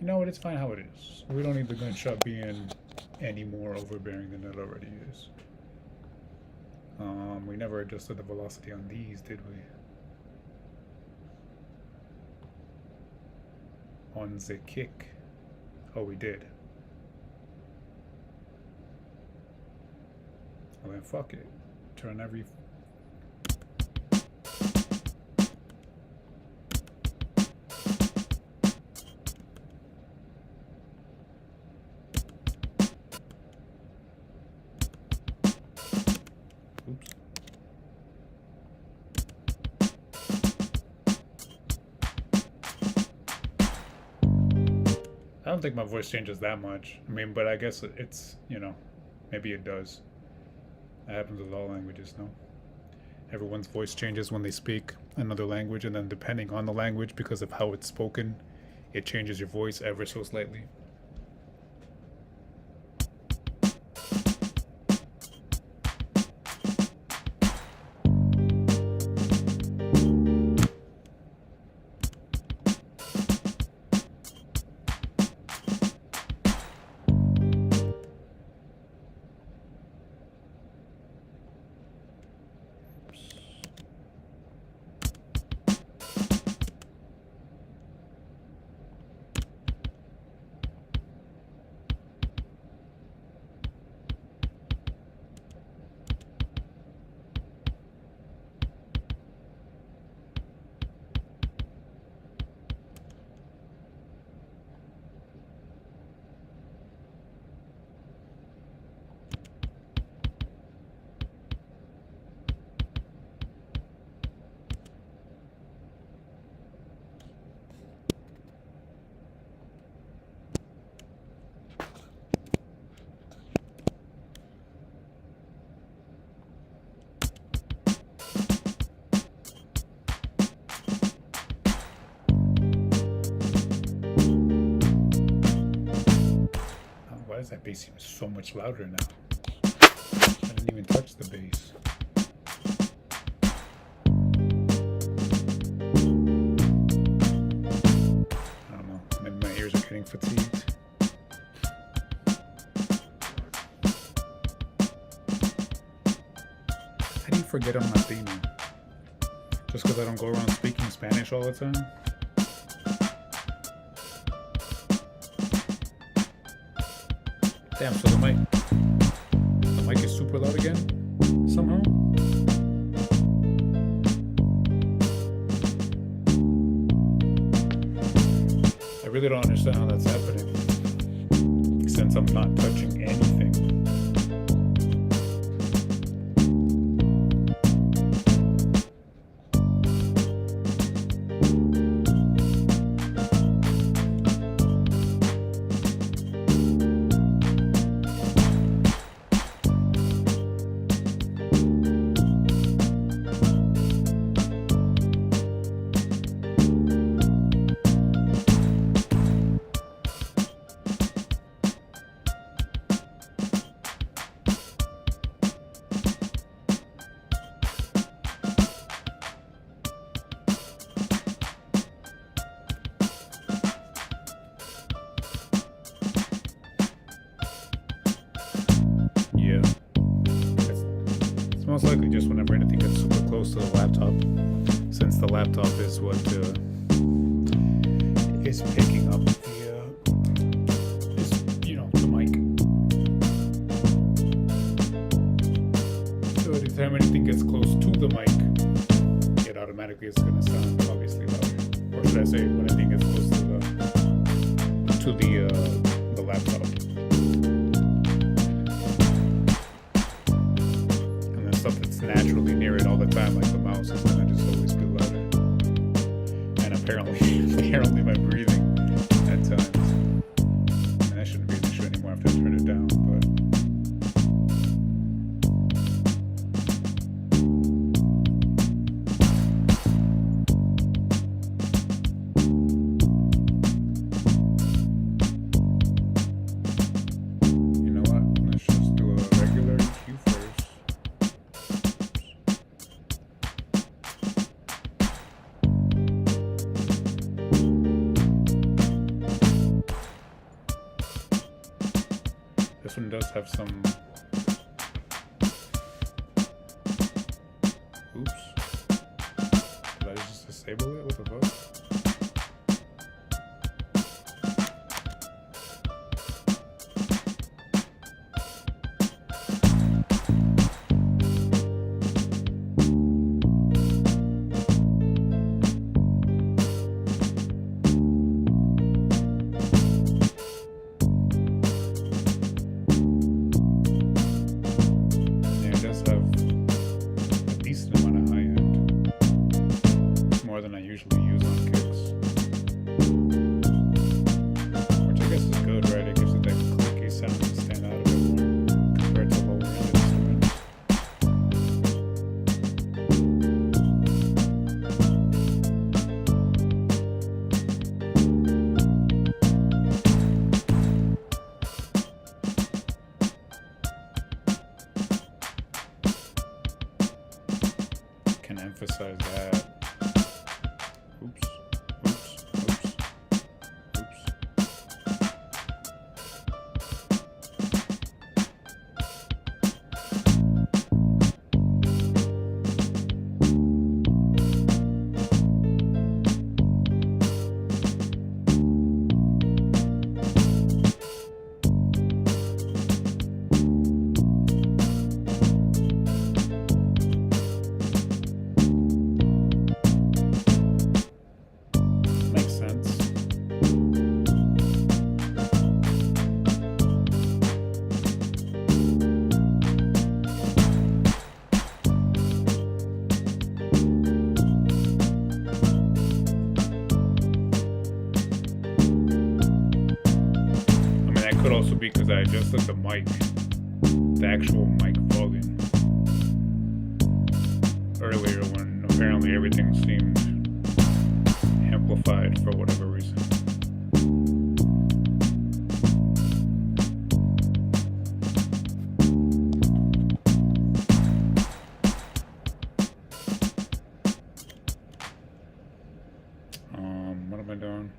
You know what, it's fine how it is. We don't need the gunshot being any more overbearing than it already is. We never adjusted the velocity on these, did we? On the kick. Oh, we did. Well then fuck it. Turn every... Oops. I don't think my voice changes that much. I mean, but I guess it's, you know, maybe it does. That happens with all languages, no? Everyone's voice changes when they speak another language, and then depending on the language, because of how it's spoken, it changes your voice ever so slightly. Why does that bass seem so much louder now? I didn't even touch the bass. I don't know. Maybe my ears are getting fatigued. How do you forget I'm Latino? Just because I don't go around speaking Spanish all the time? Damn, so the mic is super loud again, somehow? really don't understand how that's happening since I'm not touching anything. Yeah. It's most likely just whenever anything gets super close to the laptop, since the laptop is what is picking up the mic. So anytime anything gets close to the mic, it automatically is going to sound obviously louder. Or should I say, when anything gets close to the laptop. Stuff that's naturally near it all the time, like the mouse, is gonna just always be louder. And apparently my breathing at times. And that shouldn't be an issue anymore after I turn it down, but you know what? Let's just do a regular EQ first. This one does have some. Oops. Did I just disable it? What the fuck? Than I usually use on kicks, which I guess is good, right? It gives it that clicky sound to stand out a bit more compared to lower end instruments. Can emphasize that. Oops. Could also be because I adjusted the actual mic volume earlier when apparently everything seemed amplified for whatever reason. What am I doing?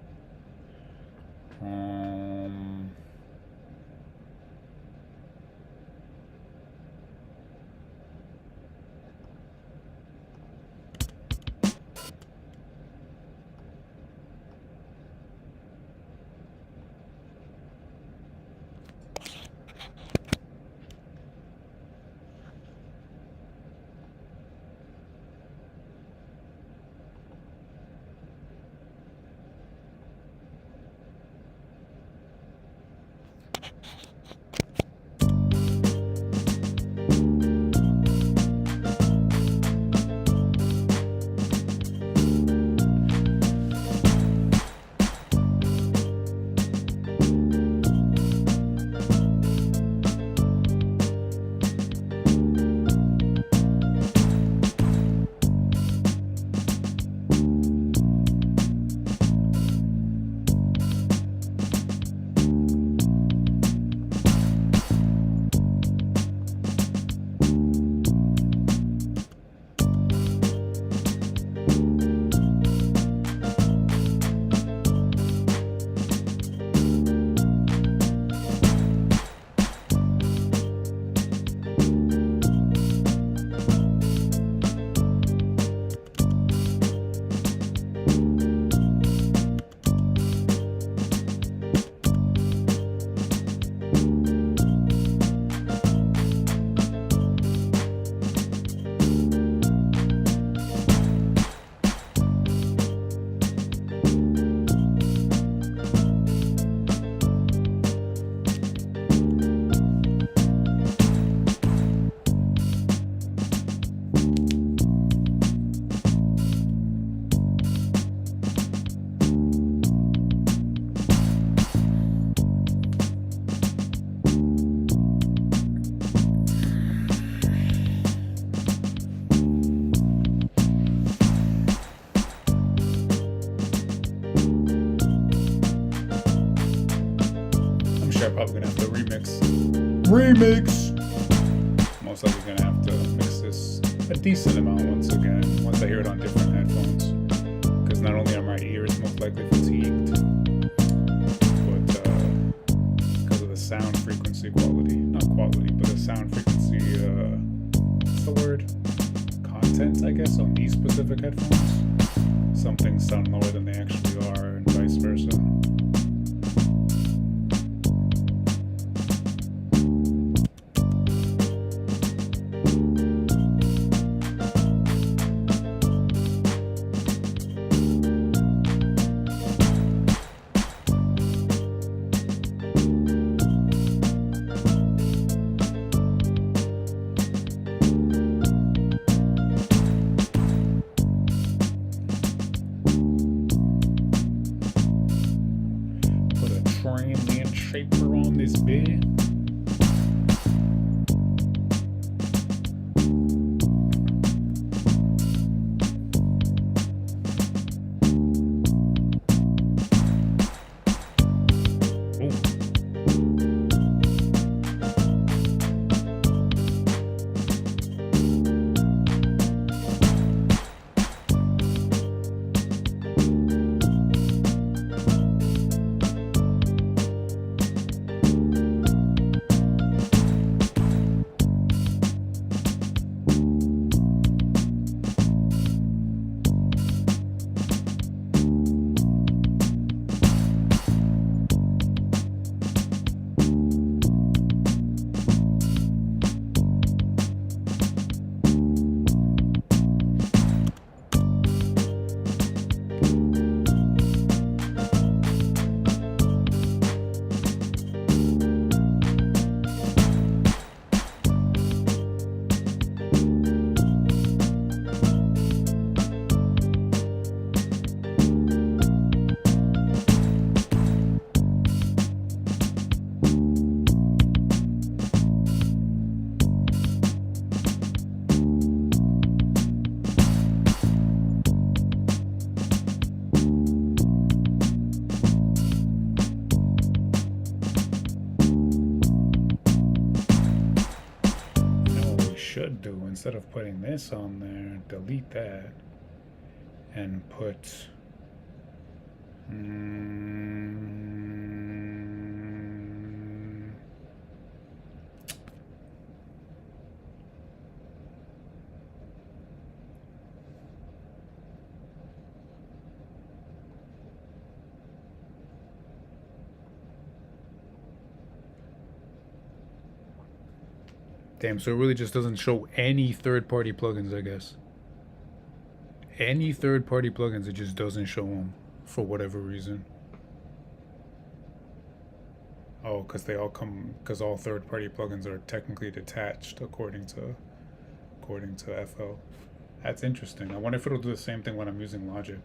Remix! Most likely gonna have to mix this a decent amount once again, once I hear it on different headphones. Because not only are my ears most likely fatigued, but because of the sound frequency quality. Not quality, but the sound frequency, what's the word? Content, I guess, on these specific headphones. Some things sound lower than they actually are, and vice versa. Land shaper on this bed. Do instead of putting this on there, delete that and put damn, so it really just doesn't show any third-party plugins, I guess. Any third-party plugins, it just doesn't show them for whatever reason. Oh, because they all come, because all third-party plugins are technically detached according to FL. That's interesting. I wonder if it'll do the same thing when I'm using Logic.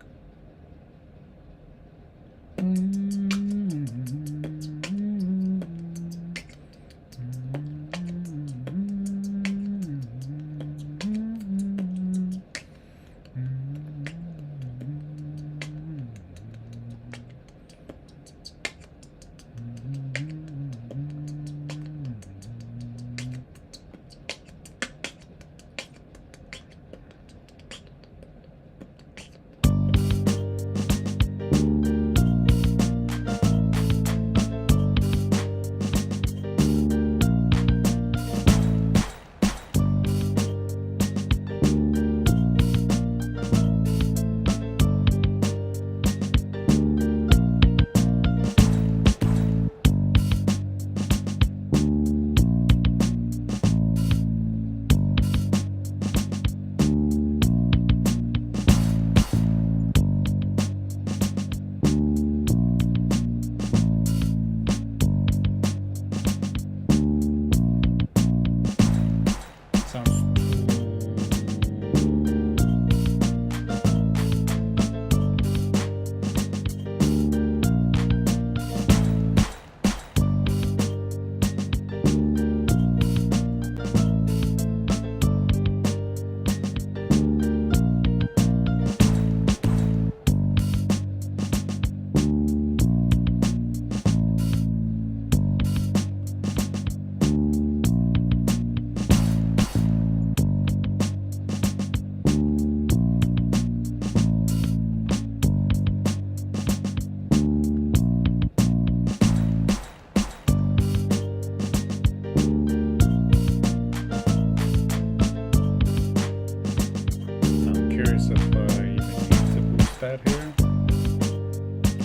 that here,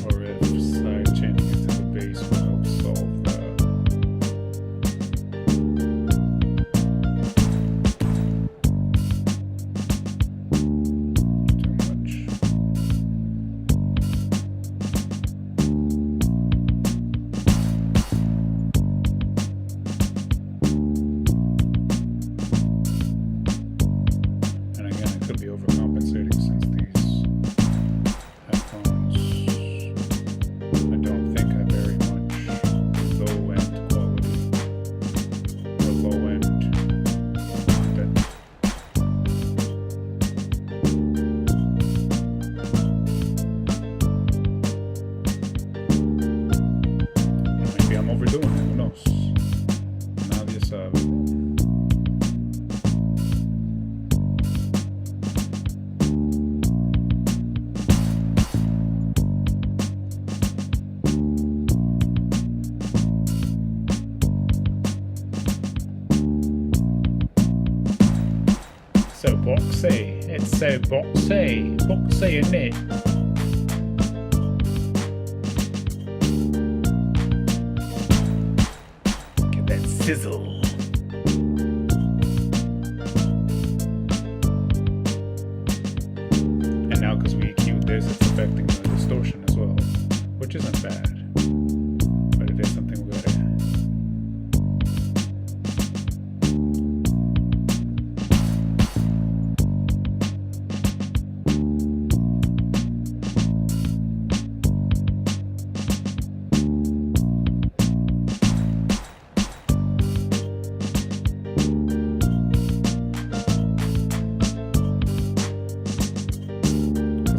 or if side chaining into the bass will help solve that. Too much. And again, it could be overcompensating since these headphones, I don't think have very much low end quality or low end content. Maybe I'm overdoing it, who knows? Nadie sabe. So boxy, it's so boxy, boxy, isn't it? Get that sizzle. And now because we EQ'd this, it's affecting the distortion as well, which isn't bad, but it is something we gotta.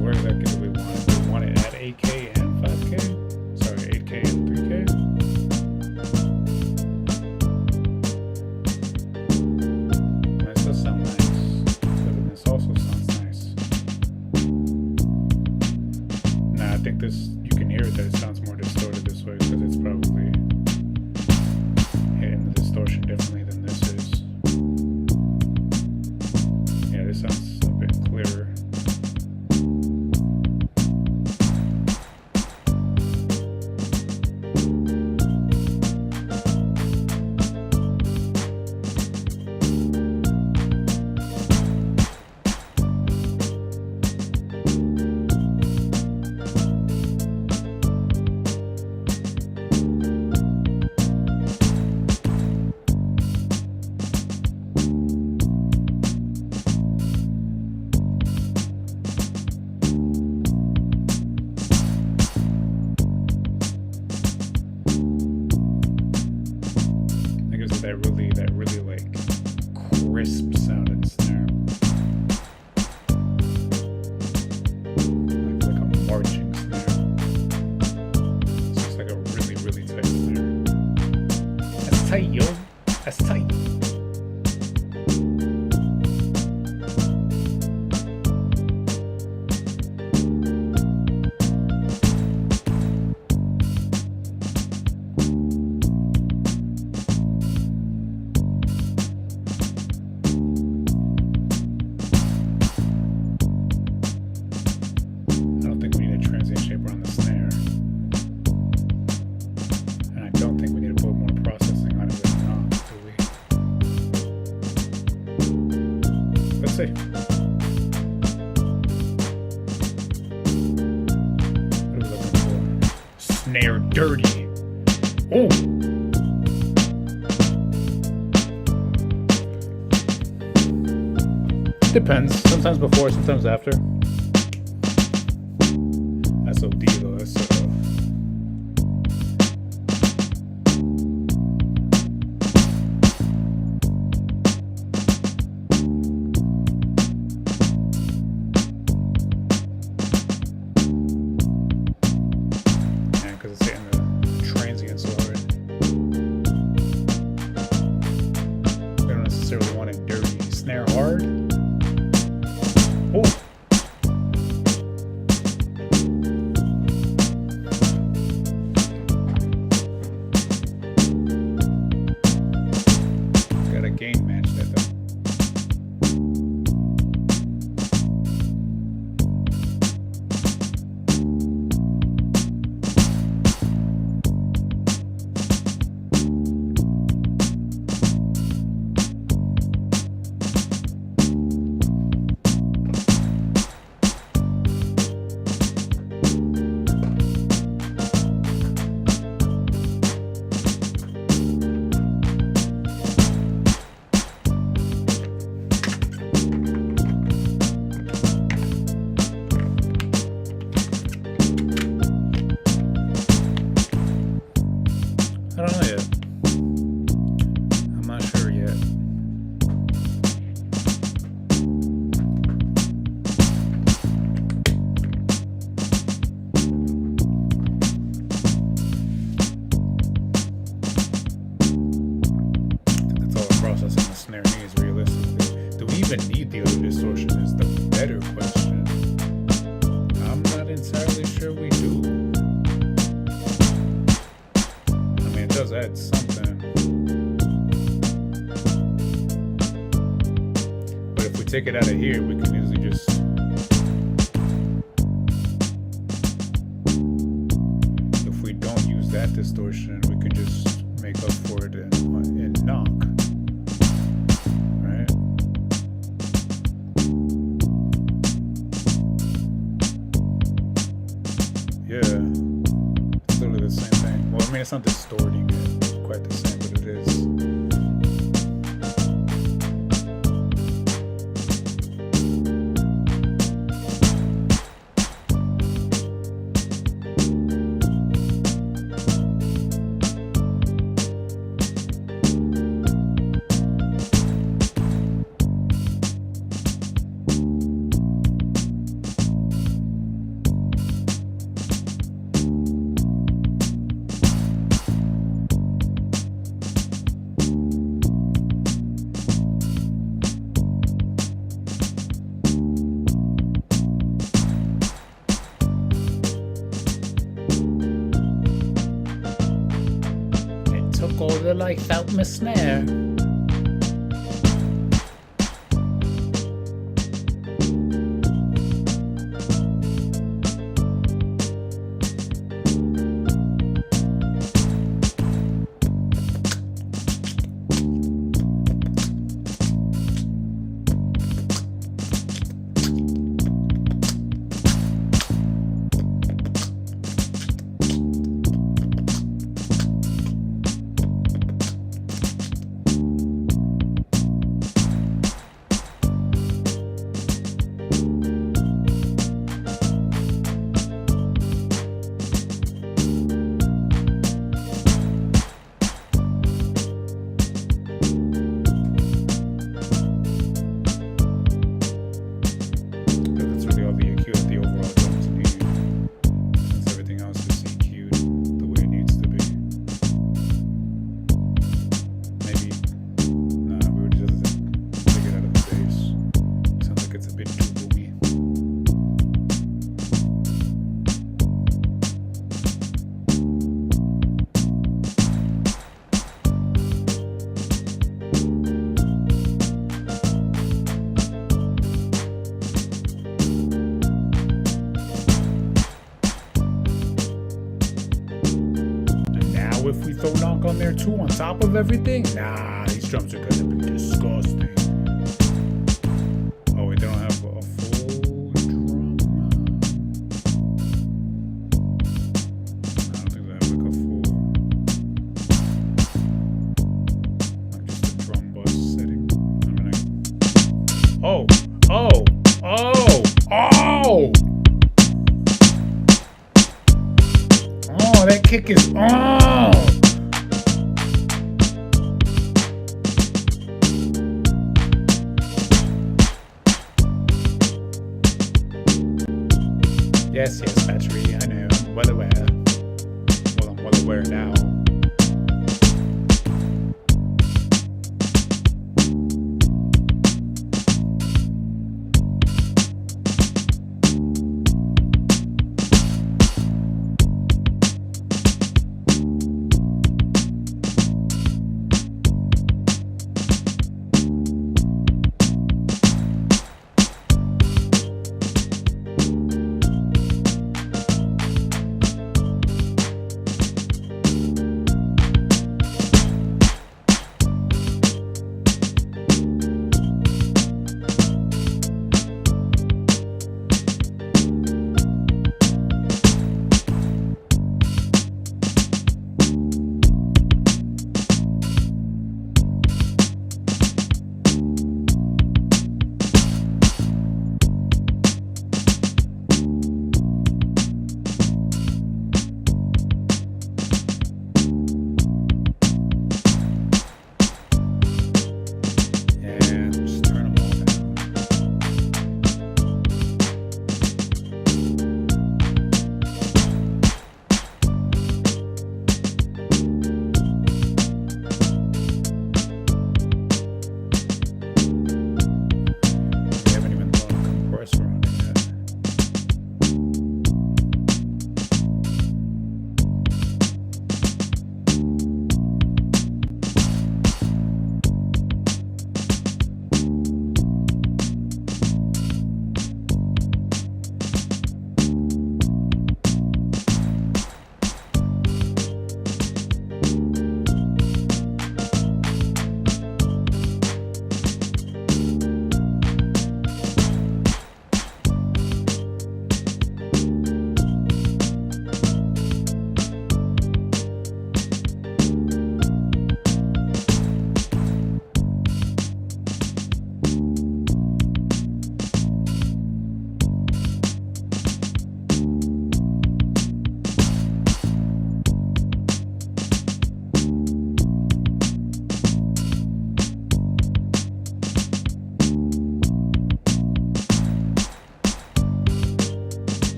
Where exactly do we want it? Do we want it at 8K and 5K? Sorry, 8K and 3K? This does sound nice. But this also sounds nice. Nah, I think this, you can hear it that it sounds more distorted this way because it's probably hitting the distortion differently than this is. Yeah, this sounds a bit clearer. That really like crisp sounding snare, like a marching snare. It's just like a really tight snare. That's tight, yo. That's tight. Let's see. What are we looking for? Snare dirty. Oh! Depends. Sometimes before, sometimes after. That's OD though. That's because it's hitting the transients already. We don't necessarily want it dirty. Snare hard. Oh! sure we do. I mean, it does add something. But if we take it out of here, we can easily just... If we don't use that distortion, we can just make up for it in knock. Right? Yeah, it's literally the same thing. Well, I mean, it's not distorting it quite the same, but it is. All the life out my snare. If we throw knock on there too, on top of everything, nah, these drums are gonna be disgusting. Oh wait, they don't have a full drum. I don't think they have like a full, like just a drum bus setting. Oh, that kick is Yes, battery, I know, well aware. Well, I'm well aware now.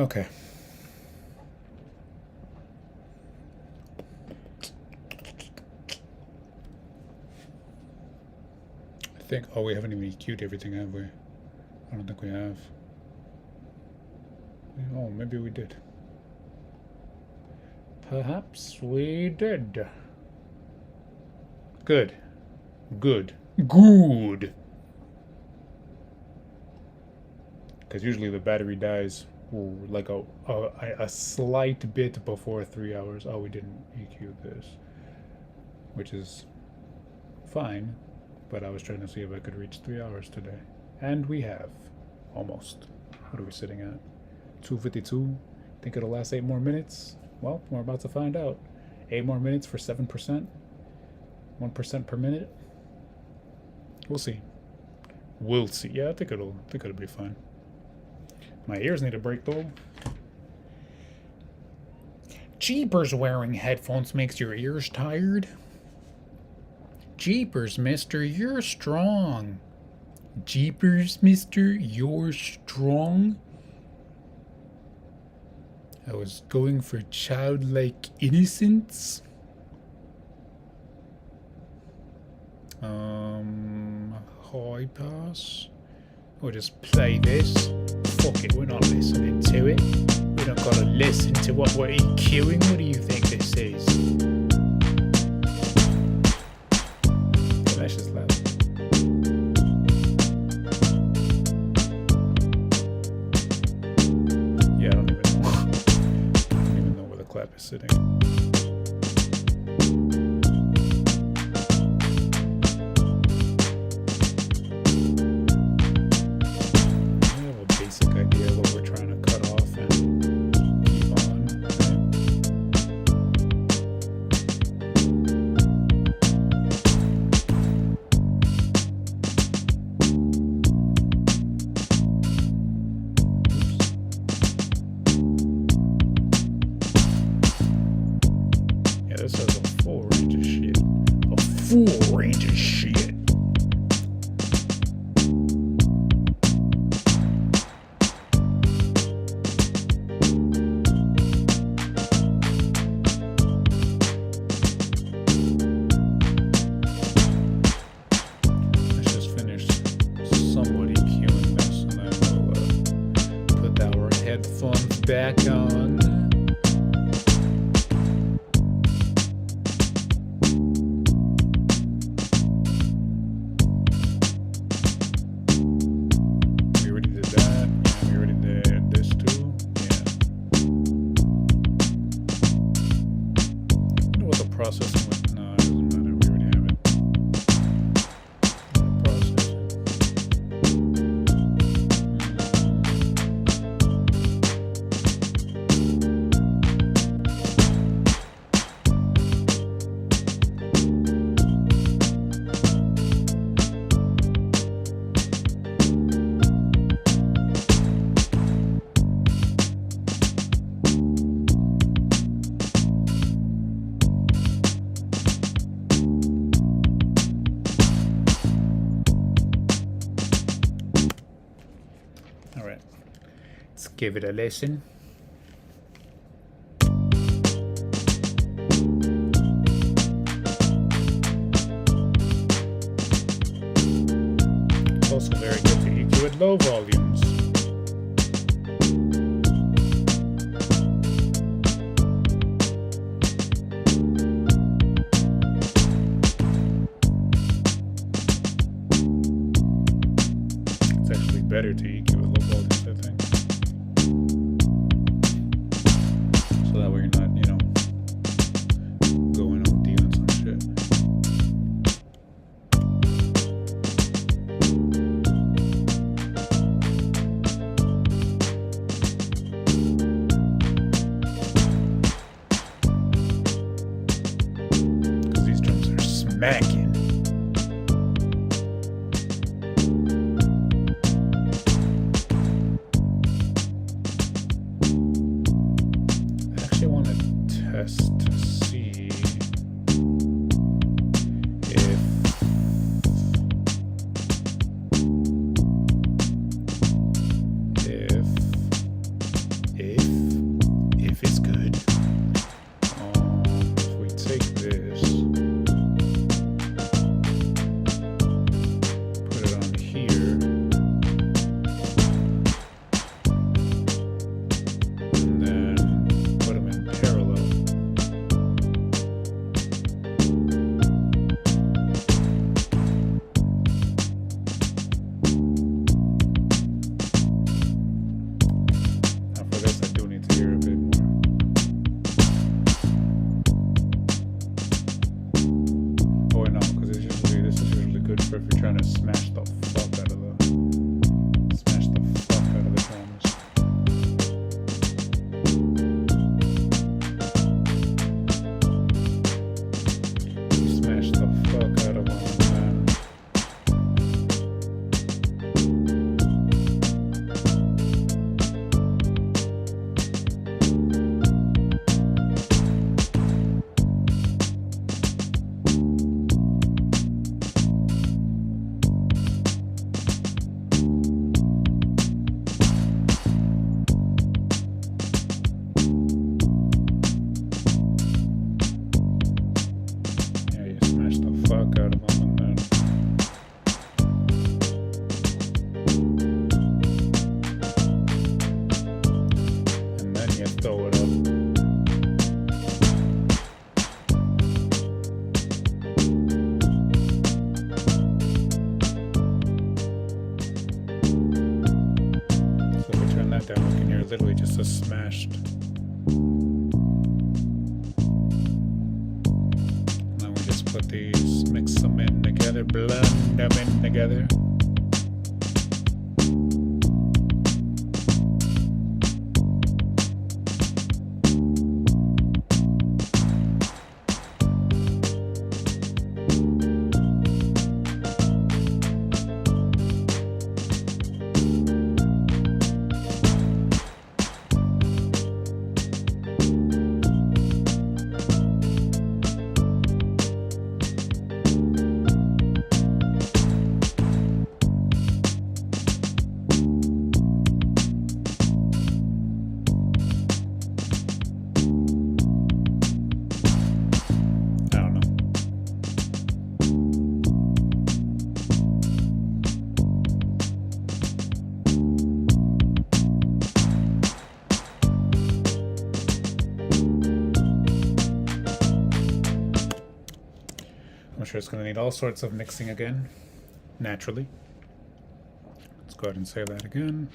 Okay. I think. Oh, we haven't even EQ'd everything, have we? I don't think we have. Oh, maybe we did. Perhaps we did. Good. Good. Good! Because usually the battery dies like a slight bit before 3 hours. Oh, we didn't EQ this. Which is fine. But I was trying to see if I could reach 3 hours today. And we have. Almost. What are we sitting at? 2:52. Think it'll last 8 more minutes? Well, we're about to find out. 8 more minutes for 7%. 1% per minute. We'll see. We'll see. Yeah, I think it'll be fine. My ears need a break though. Jeepers, wearing headphones makes your ears tired. Jeepers, mister, you're strong. Jeepers, mister, you're strong. I was going for childlike innocence. High pass. We'll just play this. Fuck it, we're not listening to it. We don't gotta listen to what we're EQing. What do you think this is? That's just loud. Yeah, I don't even know. I don't even know where the clap is sitting. Full range of shit. Let's just finish somewhat EQing this, and then we'll put our headphones back on. Processing with, no, it doesn't matter, we already have it. Alright, let's give it a listen. It's also very good to EQ at low volumes. It's actually better to EQ at low volumes, I think. So that way you're not, going OD on some shit. Because these drums are smacking. Test to see if So if we turn that down, we can hear literally just a smashed. Now we just put these, mix them in together, blend them in together. I'm sure it's going to need all sorts of mixing again, naturally. Let's go ahead and say that again.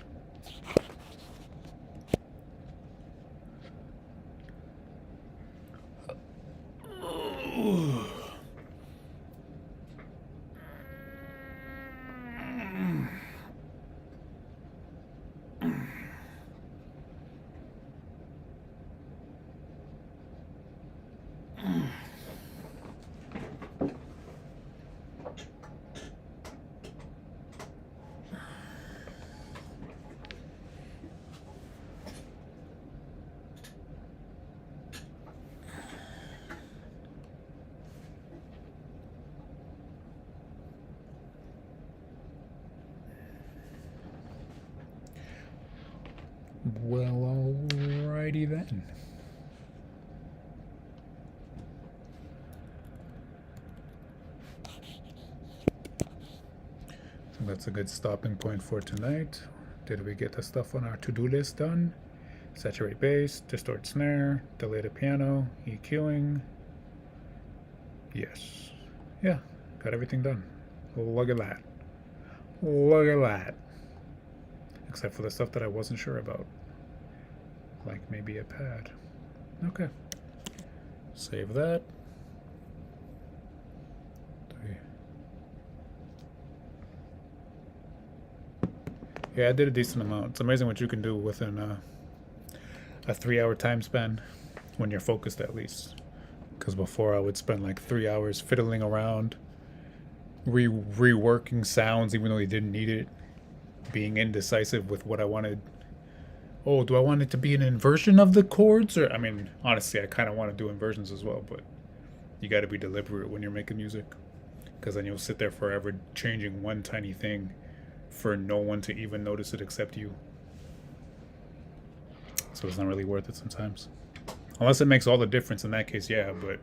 Well, alrighty then. So that's a good stopping point for tonight. Did we get the stuff on our to-do list done? Saturate bass, distort snare, delay the piano, EQing. Yes. Yeah, got everything done. Look at that. Look at that. Except for the stuff that I wasn't sure about. Like maybe a pad. Okay. Save that. Yeah, I did a decent amount. It's amazing what you can do within a 3-hour time span when you're focused, at least. Because before I would spend like 3 hours fiddling around, reworking sounds even though you didn't need it, being indecisive with what I wanted. Oh, do I want it to be an inversion of the chords? Or, I mean, honestly, I kind of want to do inversions as well, but you got to be deliberate when you're making music. Because then you'll sit there forever changing one tiny thing for no one to even notice it except you. So it's not really worth it sometimes. Unless it makes all the difference, in that case, yeah, but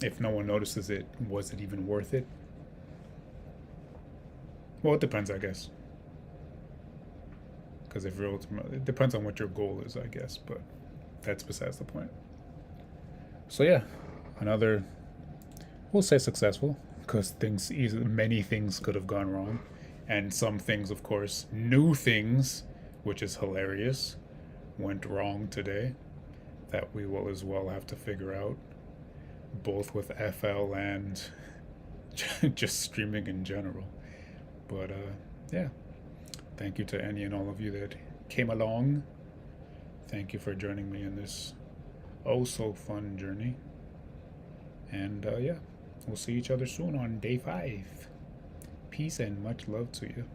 if no one notices it, was it even worth it? Well, it depends, I guess. Because if you're it depends on what your goal is, I guess, but that's besides the point. So yeah, another, we'll say successful, because many things could have gone wrong, and some things, of course, new things, which is hilarious, went wrong today, that we will as well have to figure out, both with FL and just streaming in general. But yeah, thank you to any and all of you that came along. Thank you for joining me in this oh so fun journey. And yeah, we'll see each other soon on day 5. Peace and much love to you.